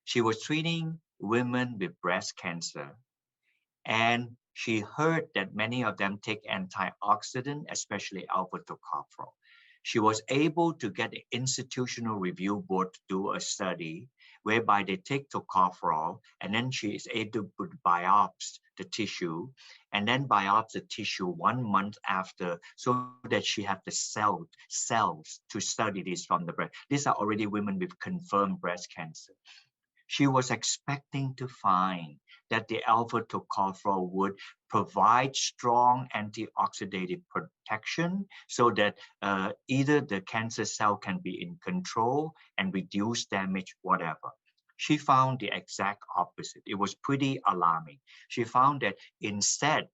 She was treating women with breast cancer, and she heard that many of them take antioxidant, especially alpha tocopherol. She was able to get the institutional review board to do a study whereby they take tocopherol, and then she is able to biopsy the tissue, and then biopsy the tissue 1 month after, so that she had the cells to study this from the breast. These are already women with confirmed breast cancer. She was expecting to find that the alpha tocopherol would provide strong antioxidative protection so that either the cancer cell can be in control and reduce damage, whatever. She found the exact opposite. It was pretty alarming. She found that instead,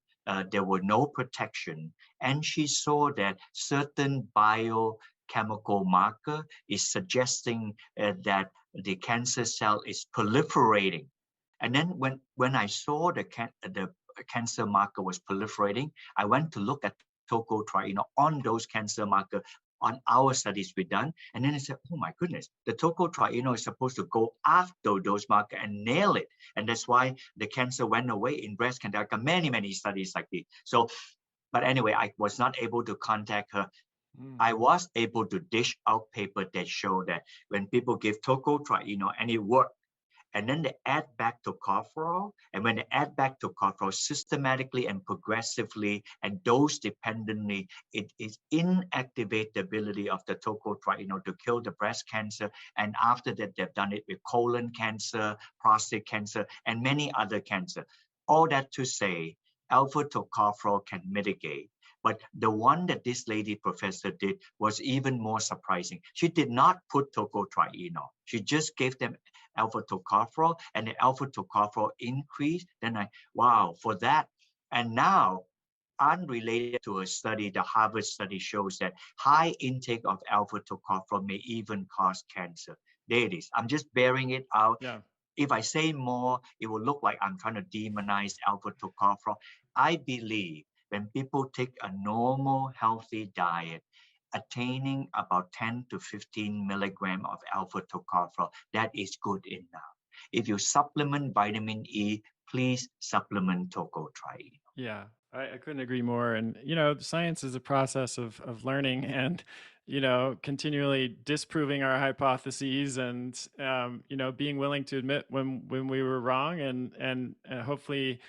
there were no protection, and she saw that certain biochemical marker is suggesting that the cancer cell is proliferating. And then when I saw the cancer marker was proliferating, I went to look at tocotrienol on those cancer marker on our studies we done. And then I said, oh my goodness, the tocotrienol is supposed to go after those marker and nail it. And that's why the cancer went away in breast cancer. Like many, many studies like this. So, but anyway, I was not able to contact her. I was able to dish out paper that show that when people give tocotrienol and it worked, and then they add back tocopherol, and when they add back tocopherol systematically and progressively and dose dependently, it is inactivate the ability of the tocotrienol to kill the breast cancer. And after that, they've done it with colon cancer, prostate cancer, and many other cancer. All that to say, alpha tocopherol can mitigate. But the one that this lady professor did was even more surprising. She did not put tocotrienol. She just gave them alpha tocopherol, and the alpha tocopherol increased. Then wow, for that. And now, unrelated to a study, the Harvard study shows that high intake of alpha tocopherol may even cause cancer. There it is. I'm just bearing it out. Yeah. If I say more, it will look like I'm trying to demonize alpha tocopherol. I believe when people take a normal, healthy diet, attaining about 10 to 15 milligram of alpha tocopherol, that is good enough. If you supplement vitamin E, please supplement tocotrienol. Yeah, I couldn't agree more. And, science is a process of learning and, continually disproving our hypotheses and, being willing to admit when we were wrong and hopefully,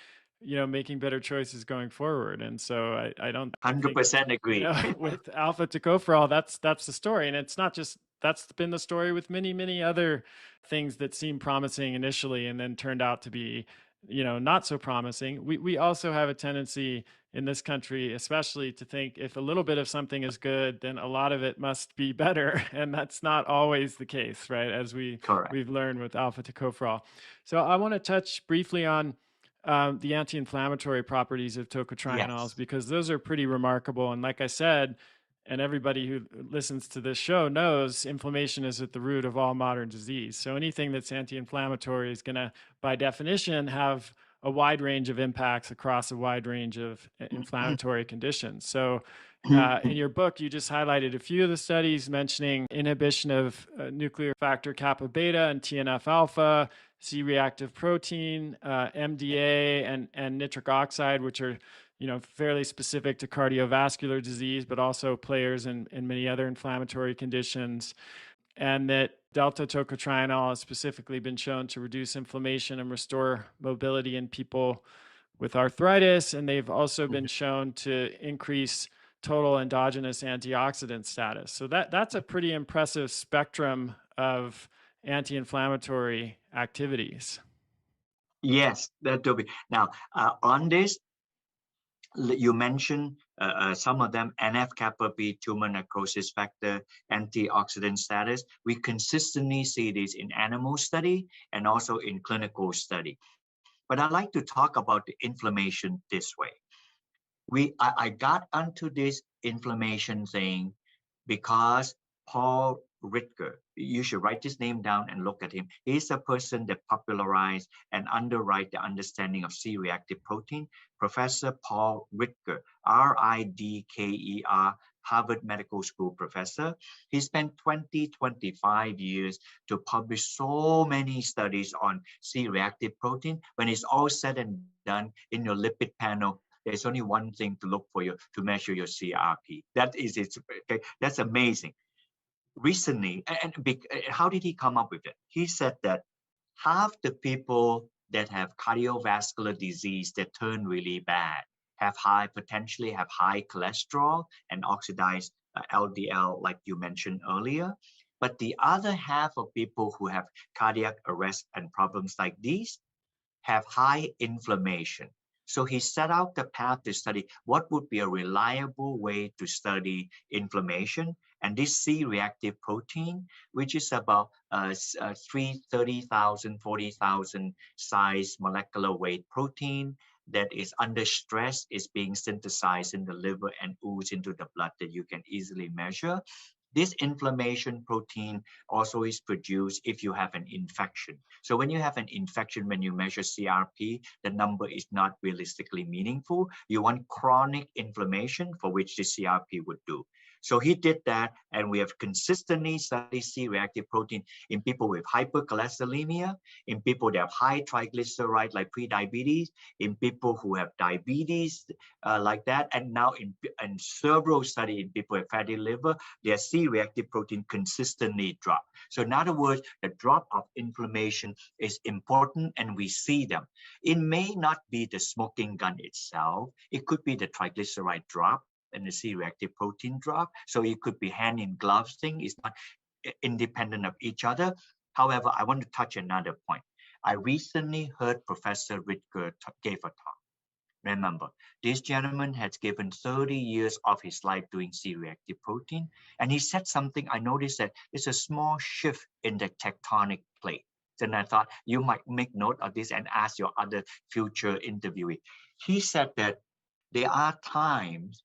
making better choices going forward. And so I don't I think, 100% agree. with alpha tocopherol, that's the story. And it's not just, that's been the story with many, many other things that seem promising initially and then turned out to be not so promising. We also have a tendency in this country, especially, to think if a little bit of something is good, then a lot of it must be better, and that's not always the case, right? As we've learned with alpha tocopherol. So I want to touch briefly on the anti-inflammatory properties of tocotrienols, Yes. because those are pretty remarkable. And like I said, and everybody who listens to this show knows, inflammation is at the root of all modern disease. So anything that's anti-inflammatory is going to, by definition, have a wide range of impacts across a wide range of inflammatory conditions. So in your book, you just highlighted a few of the studies mentioning inhibition of nuclear factor kappa beta and TNF alpha, C-reactive protein, MDA, and nitric oxide, which are fairly specific to cardiovascular disease, but also players in many other inflammatory conditions. And that delta tocotrienol has specifically been shown to reduce inflammation and restore mobility in people with arthritis. And they've also been shown to increase total endogenous antioxidant status. So that's a pretty impressive spectrum of anti-inflammatory activities. Yes, that will be. Now, on this, you mentioned some of them, NF-kappa B, tumor necrosis factor, antioxidant status. We consistently see this in animal study and also in clinical study. But I'd like to talk about the inflammation this way. I got onto this inflammation thing because Paul Ritger. You should write his name down and look at him. He's a person that popularized and underwrite the understanding of C-reactive protein. Professor Paul Ritger, R-I-D-K-E-R, Harvard Medical School professor. He spent 25 years to publish so many studies on C-reactive protein. When it's all said and done, in your lipid panel, there's only one thing to look for you to measure your CRP. That is it. Okay, that's amazing. Recently, how did he come up with it? He said that half the people that have cardiovascular disease that turn really bad potentially have high cholesterol and oxidized LDL, like you mentioned earlier. But the other half of people who have cardiac arrest and problems like these have high inflammation. So he set out the path to study what would be a reliable way to study inflammation. And this C-reactive protein, which is about 30,000, 40,000 size molecular weight protein that is under stress, is being synthesized in the liver and ooze into the blood that you can easily measure. This inflammation protein also is produced if you have an infection. So when you have an infection, when you measure CRP, the number is not realistically meaningful. You want chronic inflammation, for which the CRP would do. So he did that, and we have consistently studied C-reactive protein in people with hypercholesterolemia, in people that have high triglyceride like prediabetes, in people who have diabetes like that, and now in several studies in people with fatty liver, their C-reactive protein consistently drop. So in other words, the drop of inflammation is important, and we see them. It may not be the smoking gun itself. It could be the triglyceride drop and the C-reactive protein drop. So it could be hand in glove thing. It's not independent of each other. However, I want to touch another point. I recently heard Professor Ritger gave a talk. Remember, this gentleman has given 30 years of his life doing C-reactive protein, and he said something. I noticed that it's a small shift in the tectonic plate. Then I thought you might make note of this and ask your other future interviewee. He said that there are times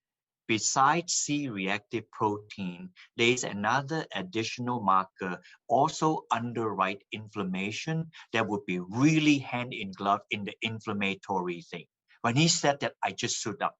besides C-reactive protein, there is another additional marker also underwrite inflammation that would be really hand in glove in the inflammatory thing. When he said that, I just stood up.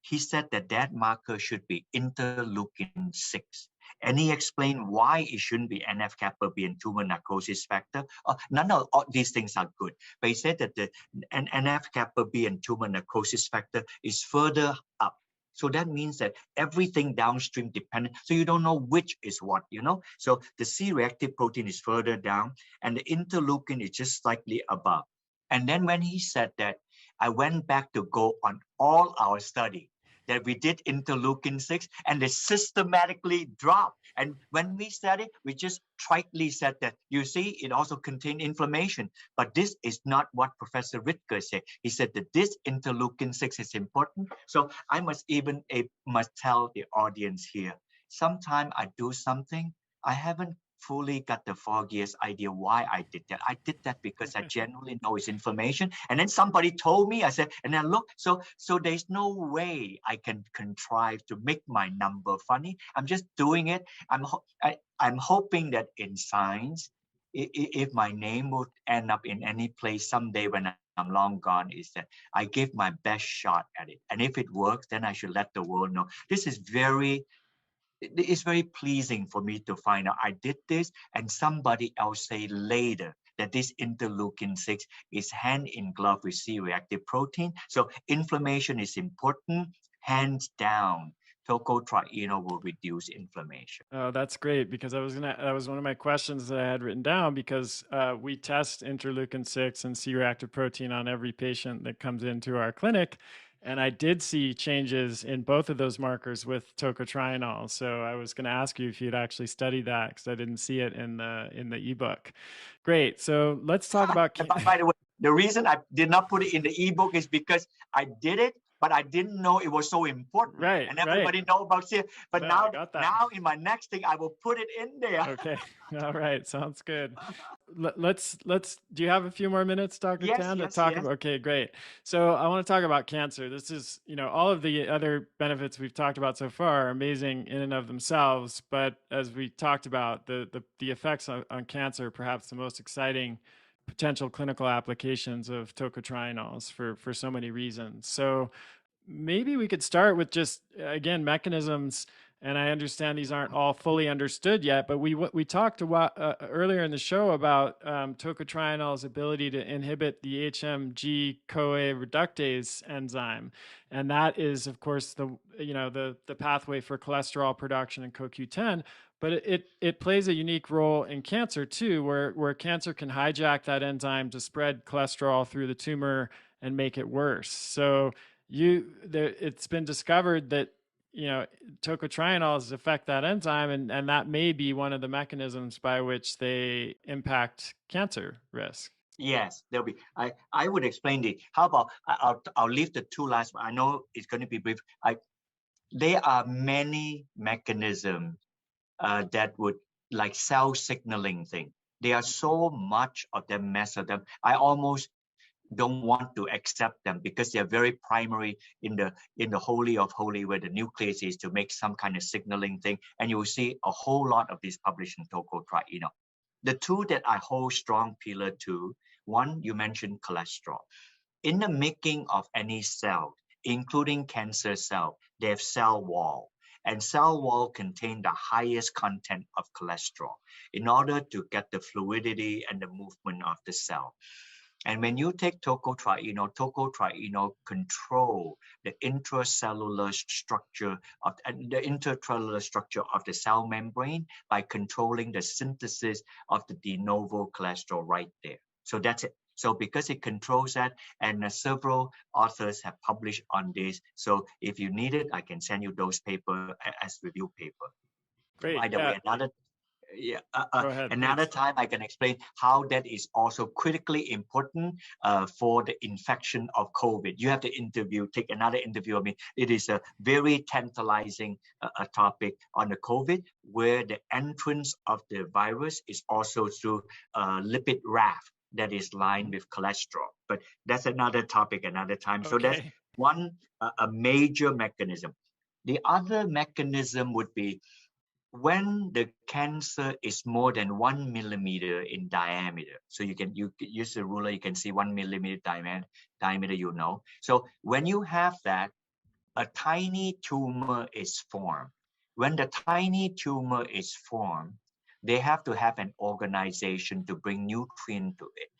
He said that that marker should be interleukin 6. And he explained why it shouldn't be NF-kappa B and tumor necrosis factor. None of all these things are good. But he said that the NF-kappa B and tumor necrosis factor is further up. So that means that everything downstream dependent. So you don't know which is what, you know. So the C-reactive protein is further down and the interleukin is just slightly above. And then when he said that, I went back to go on all our study that we did interleukin 6 and they systematically dropped. And when we studied, we just tritely said that, you see, it also contained inflammation. But this is not what Professor Ritger said. He said that this interleukin 6 is important. So I must tell the audience here, sometime I do something, I haven't fully got the foggiest idea why I did that. I did that because I genuinely know it's information. And then somebody told me, I said, and then look, so there's no way I can contrive to make my number funny. I'm just doing it. I'm hoping that in science, if my name would end up in any place someday when I'm long gone, is that I give my best shot at it. And if it works, then I should let the world know. It's very pleasing for me to find out I did this and somebody else say later that this interleukin 6 is hand in glove with C-reactive protein. So inflammation is important, hands down. Tocotrienol will reduce inflammation. Oh, that's great, because that was one of my questions that I had written down, because we test interleukin 6 and C-reactive protein on every patient that comes into our clinic. And I did see changes in both of those markers with tocotrienol. So I was going to ask you if you'd actually studied that, because I didn't see it in the ebook. Great. So let's talk about. By the way, the reason I did not put it in the ebook is because I did it, but I didn't know it was so important. Right, And right. everybody know about CF. But No, I now, got that. now in my next thing, I will put it in there. Okay. All right. Sounds good. Let's do you have a few more minutes, Dr. Yes, Tan, to yes, talk yes. about? Okay, great. So I want to talk about cancer. This is, all of the other benefits we've talked about so far are amazing in and of themselves, but as we talked about, the effects on cancer are perhaps the most exciting potential clinical applications of tocotrienols for so many reasons. So maybe we could start with just again mechanisms, and I understand these aren't all fully understood yet, but we talked earlier in the show about tocotrienol's ability to inhibit the HMG CoA reductase enzyme, and that is of course the pathway for cholesterol production in CoQ10. But it plays a unique role in cancer too, where cancer can hijack that enzyme to spread cholesterol through the tumor and make it worse. So it's been discovered that tocotrienols affect that enzyme, and that may be one of the mechanisms by which they impact cancer risk. Yes, there'll be. I would explain it. How about I'll leave the two last. I know it's going to be brief. There are many mechanisms that would like cell signaling thing. There are so much of them, mess of them. I almost don't want to accept them because they're very primary in the holy of holy, where the nucleus is to make some kind of signaling thing. And you will see a whole lot of these published in tocotrienol. The two that I hold strong pillar to, one, you mentioned cholesterol. In the making of any cell, including cancer cell, they have cell wall. And cell wall contain the highest content of cholesterol in order to get the fluidity and the movement of the cell. And when you take tocotrienol control the intracellular structure of the intracellular structure of the cell membrane by controlling the synthesis of the de novo cholesterol right there. So that's it. So because it controls that, and several authors have published on this. So if you need it, I can send you those paper as review paper. Great. By the Yeah. way, yeah, Go ahead, another please. time I can explain how that is also critically important for the infection of COVID. You have to take another interview of me. It is a very tantalizing topic on the COVID, where the entrance of the virus is also through lipid raft that is lined with cholesterol. But that's another topic, another time. So that's Okay. one a major mechanism. The other mechanism would be when the cancer is more than 1 millimeter in diameter. So you use the ruler, you can see 1 millimeter diameter, So when you have that, a tiny tumor is formed. When the tiny tumor is formed, they have to have an organization to bring nutrient to it.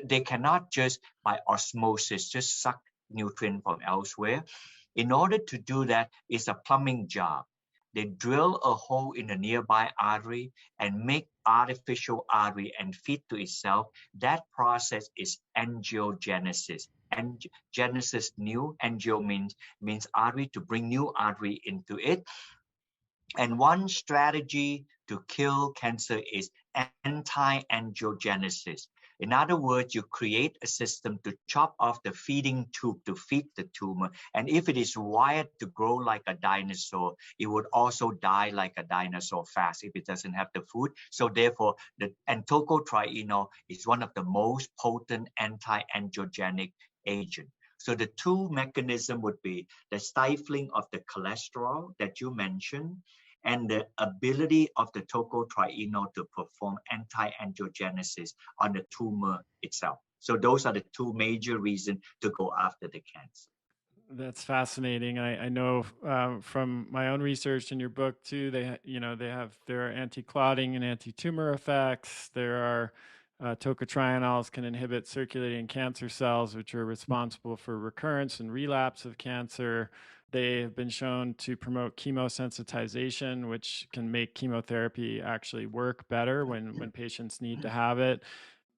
They cannot just by osmosis just suck nutrient from elsewhere. In order to do that, it's a plumbing job. They drill a hole in a nearby artery and make artificial artery and feed to itself. That process is angiogenesis. And genesis new, angio means artery, to bring new artery into it. And one strategy to kill cancer is anti-angiogenesis. In other words, you create a system to chop off the feeding tube to feed the tumor. And if it is wired to grow like a dinosaur, it would also die like a dinosaur fast if it doesn't have the food. So therefore, tocotrienol is one of the most potent anti-angiogenic agent. So the two mechanisms would be the stifling of the cholesterol that you mentioned, and the ability of the tocotrienol to perform anti-angiogenesis on the tumor itself. So those are the two major reasons to go after the cancer. That's fascinating. I know from my own research in your book too. There are anti-clotting and anti-tumor effects. There are tocotrienols can inhibit circulating cancer cells, which are responsible for recurrence and relapse of cancer. They have been shown to promote chemosensitization, which can make chemotherapy actually work better when patients need to have it.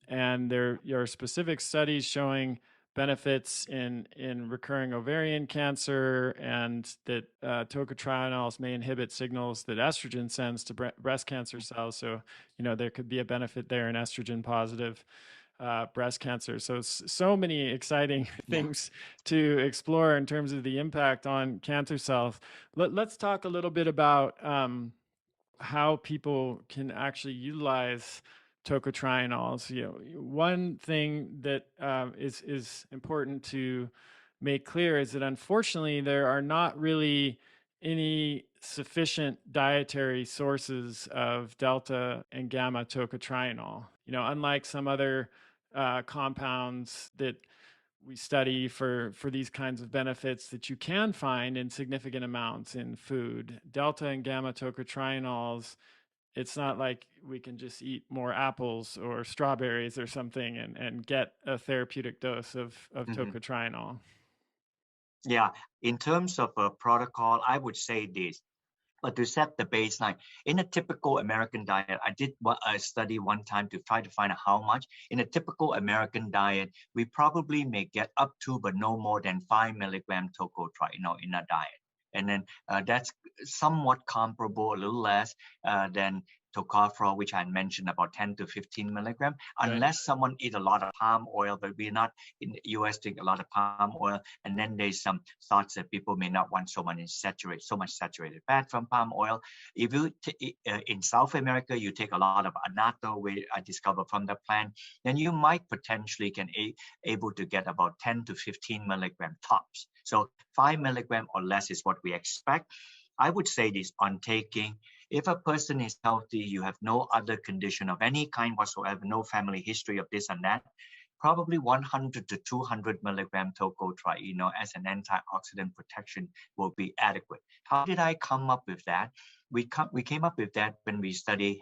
And there are specific studies showing benefits in recurring ovarian cancer, and that tocotrienols may inhibit signals that estrogen sends to breast cancer cells. So, there could be a benefit there in estrogen positive breast cancer. So, so many exciting Yeah. things to explore in terms of the impact on cancer cells. Let's talk a little bit about how people can actually utilize tocotrienols. One thing that is important to make clear is that unfortunately there are not really any sufficient dietary sources of delta and gamma tocotrienol. Unlike some other compounds that we study for these kinds of benefits that you can find in significant amounts in food. Delta and gamma tocotrienols, it's not like we can just eat more apples or strawberries or something and get a therapeutic dose of Mhm. tocotrienol. Yeah. In terms of a protocol, I would say this. But to set the baseline, in a typical American diet, I did a study one time to try to find out how much. In a typical American diet, we probably may get up to, but no more than 5 milligram tocotrienol in a diet. And then that's somewhat comparable, a little less than tocopherol, which I mentioned, about 10 to 15 milligram, Right. unless someone eat a lot of palm oil, but we're not in the US drink a lot of palm oil. And then there's some thoughts that people may not want so much saturated fat from palm oil. If you in South America, you take a lot of annatto, which I discovered from the plant, then you might potentially can able to get about 10 to 15 milligram tops. So 5 milligram or less is what we expect. I would say this on taking. If a person is healthy, you have no other condition of any kind whatsoever, no family history of this and that, probably 100 to 200 milligram tocotrienol as an antioxidant protection will be adequate. How did I come up with that? We came up with that when we studied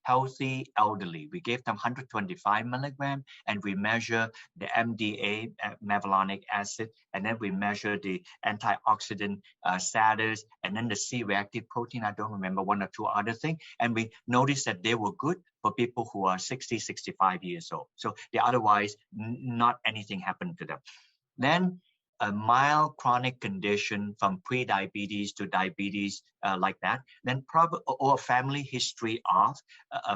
healthy elderly. We gave them 125 milligram and we measure the MDA, mevalonic acid, and then we measure the antioxidant status, and then the C-reactive protein. I don't remember one or two other things. And we noticed that they were good for people who are 60, 65 years old. So they otherwise not anything happened to them. Then a mild chronic condition from pre-diabetes to diabetes like that, then probably or a family history of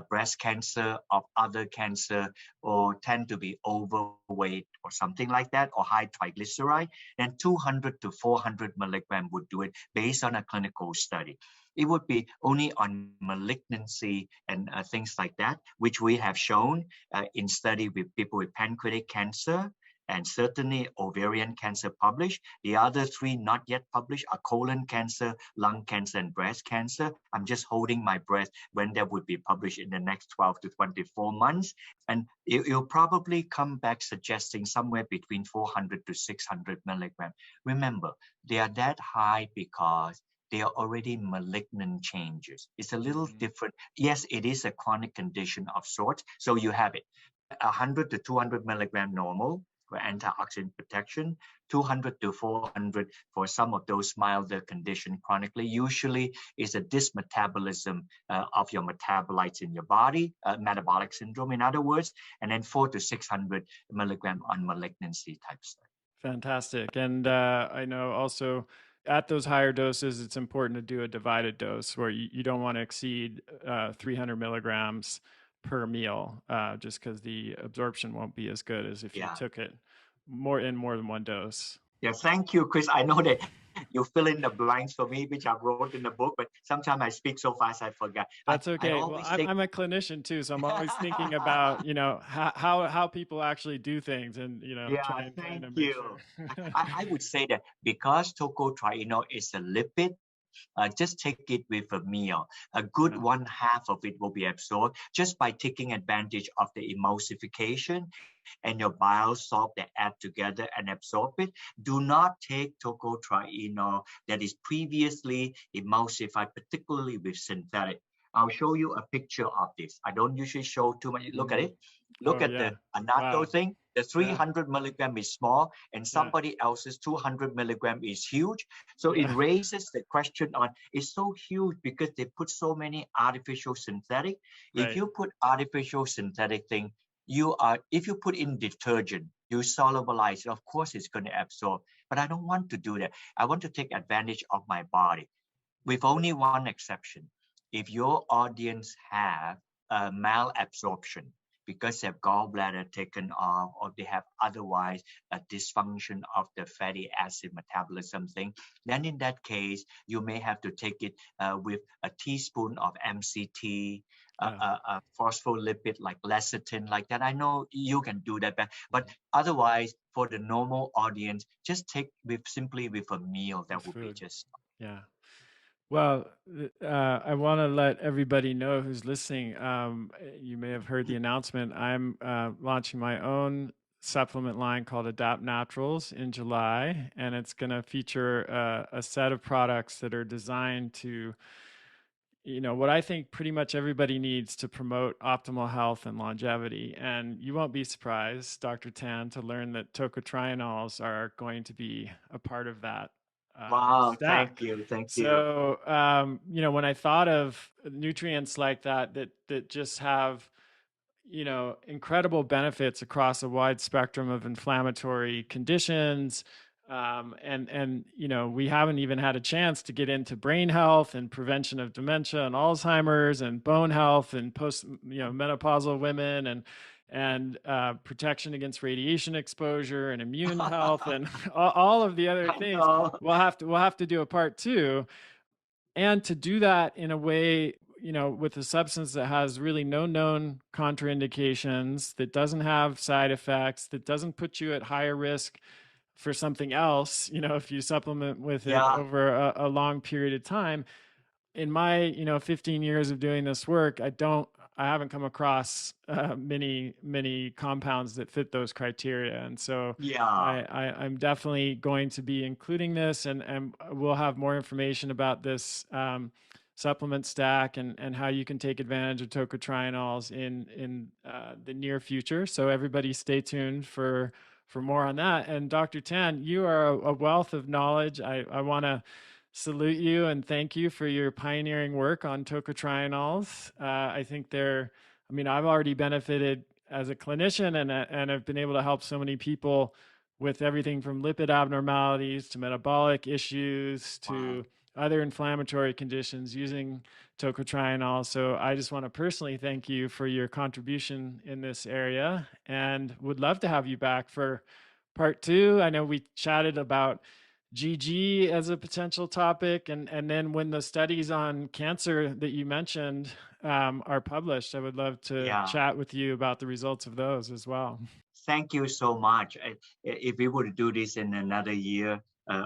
breast cancer, of other cancer, or tend to be overweight or something like that, or high triglyceride, then 200 to 400 milligram would do it based on a clinical study. It would be only on malignancy and things like that, which we have shown in study with people with pancreatic cancer, and certainly ovarian cancer published. The other three not yet published are colon cancer, lung cancer, and breast cancer. I'm just holding my breath when that would be published in the next 12 to 24 months. And it'll probably come back suggesting somewhere between 400 to 600 milligram. Remember, they are that high because they are already malignant changes. It's a little different. Yes, it is a chronic condition of sorts. So you have it 100 to 200 milligram normal for antioxidant protection, 200 to 400 for some of those milder condition chronically. Usually is a dysmetabolism of your metabolites in your body, metabolic syndrome in other words, and then 4 to 600 milligram on malignancy type stuff. Fantastic. And I know also at those higher doses, it's important to do a divided dose where you don't want to exceed 300 milligrams per meal, just because the absorption won't be as good as if you took it more than one dose. Yeah, thank you, Chris. I know that you fill in the blanks for me, which I wrote in the book, but sometimes I speak so fast I forget. That's I okay. Well, always take. I'm a clinician too, so I'm always thinking about how people actually do things, and Yeah, trying thank to make you. sure. I would say that because tocotrienol is a lipid, just take it with a meal. A good Yeah. 1/2 of it will be absorbed just by taking advantage of the emulsification and your bile salt that add together and absorb it. Do not take tocotrienol that is previously emulsified, particularly with synthetic. I'll show you a picture of this. I don't usually show too much. Look at it. Look Oh at yeah. the annatto Wow. thing. The Yeah. 300 milligram is small, and Yeah. somebody else's 200 milligram is huge. So it Yeah. raises the question on, it's so huge because they put so many artificial synthetic. If Right. you put artificial synthetic thing, if you put in detergent, you solubilize it, of course it's going to absorb. But I don't want to do that. I want to take advantage of my body, with only one exception. If your audience have malabsorption, because they have gallbladder taken off, or they have otherwise a dysfunction of the fatty acid metabolism thing, then in that case, you may have to take it with a teaspoon of MCT, a phospholipid like lecithin, like that. I know you can do that, but otherwise, for the normal audience, just take simply with a meal. That would be Food. just. Yeah. Well, I want to let everybody know who's listening. You may have heard the announcement. I'm launching my own supplement line called Adapt Naturals in July, and it's going to feature a set of products that are designed to, what I think pretty much everybody needs to promote optimal health and longevity. And you won't be surprised, Dr. Tan, to learn that tocotrienols are going to be a part of that Wow, stack. thank you, thank you. So, when I thought of nutrients like that just have, incredible benefits across a wide spectrum of inflammatory conditions. And we haven't even had a chance to get into brain health and prevention of dementia and Alzheimer's and bone health and menopausal women and protection against radiation exposure and immune health and all of the other I things. know. We'll have to do a part two, and to do that in a way, with a substance that has really no known contraindications, that doesn't have side effects, that doesn't put you at higher risk for something else, if you supplement with it Yeah, over a long period of time. In my 15 years of doing this work, I haven't come across many compounds that fit those criteria. And so yeah. I'm definitely going to be including this, and we'll have more information about this supplement stack and how you can take advantage of tocotrienols in the near future. So everybody stay tuned for more on that. And Dr. Tan, you are a wealth of knowledge. I want to salute you and thank you for your pioneering work on tocotrienols. I think I've already benefited as a clinician and have been able to help so many people with everything from lipid abnormalities to metabolic issues to other inflammatory conditions using tocotrienol. So I just want to personally thank you for your contribution in this area, and would love to have you back for part two. I know we chatted about GG as a potential topic, and then when the studies on cancer that you mentioned are published, I would love to Yeah. chat with you about the results of those as well. Thank you so much. If we were to do this in another year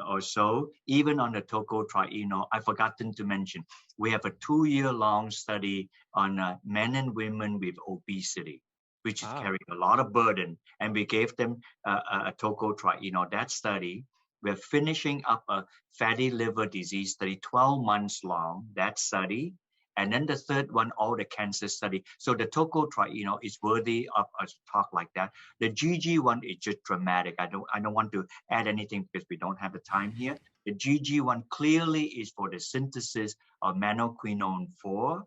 or so, even on the tocotrienol, I've forgotten to mention, we have a 2-year-long study on men and women with obesity, which is carrying a lot of burden, and we gave them a tocotrienol. That study, we're finishing up a fatty liver disease study, 12 months long, that study. And then the third one, all the cancer study. So the tocotrienol is worthy of a talk like that. The GG one is just dramatic. I don't want to add anything because we don't have the time here. The GG one clearly is for the synthesis of menaquinone 4,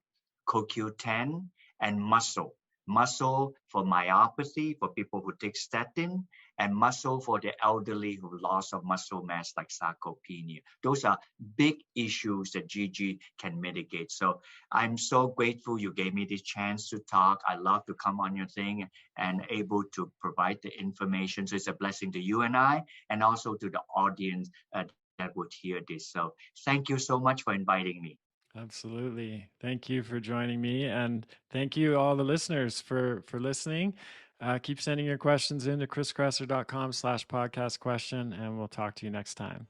CoQ10, and muscle. Muscle for myopathy, for people who take statin, and muscle for the elderly who loss of muscle mass like sarcopenia. Those are big issues that GG can mitigate. So I'm so grateful you gave me this chance to talk. I love to come on your thing and able to provide the information. So it's a blessing to you and I, and also to the audience that would hear this. So thank you so much for inviting me. Absolutely. Thank you for joining me, and thank you all the listeners for listening. Keep sending your questions in to chriskresser.com/podcast question, and we'll talk to you next time.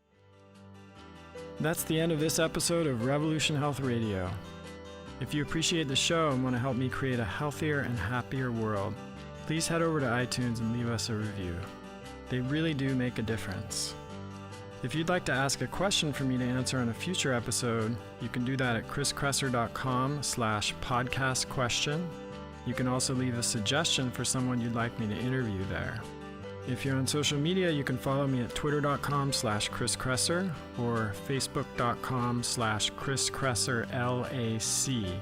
That's the end of this episode of Revolution Health Radio. If you appreciate the show and want to help me create a healthier and happier world, please head over to iTunes and leave us a review. They really do make a difference. If you'd like to ask a question for me to answer on a future episode, you can do that at chriskresser.com/podcast question. You can also leave a suggestion for someone you'd like me to interview there. If you're on social media, you can follow me at twitter.com/chriskresser or facebook.com/chriskresserlac.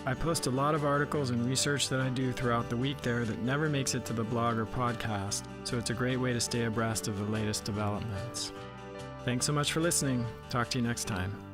I post a lot of articles and research that I do throughout the week there that never makes it to the blog or podcast, so it's a great way to stay abreast of the latest developments. Thanks so much for listening. Talk to you next time.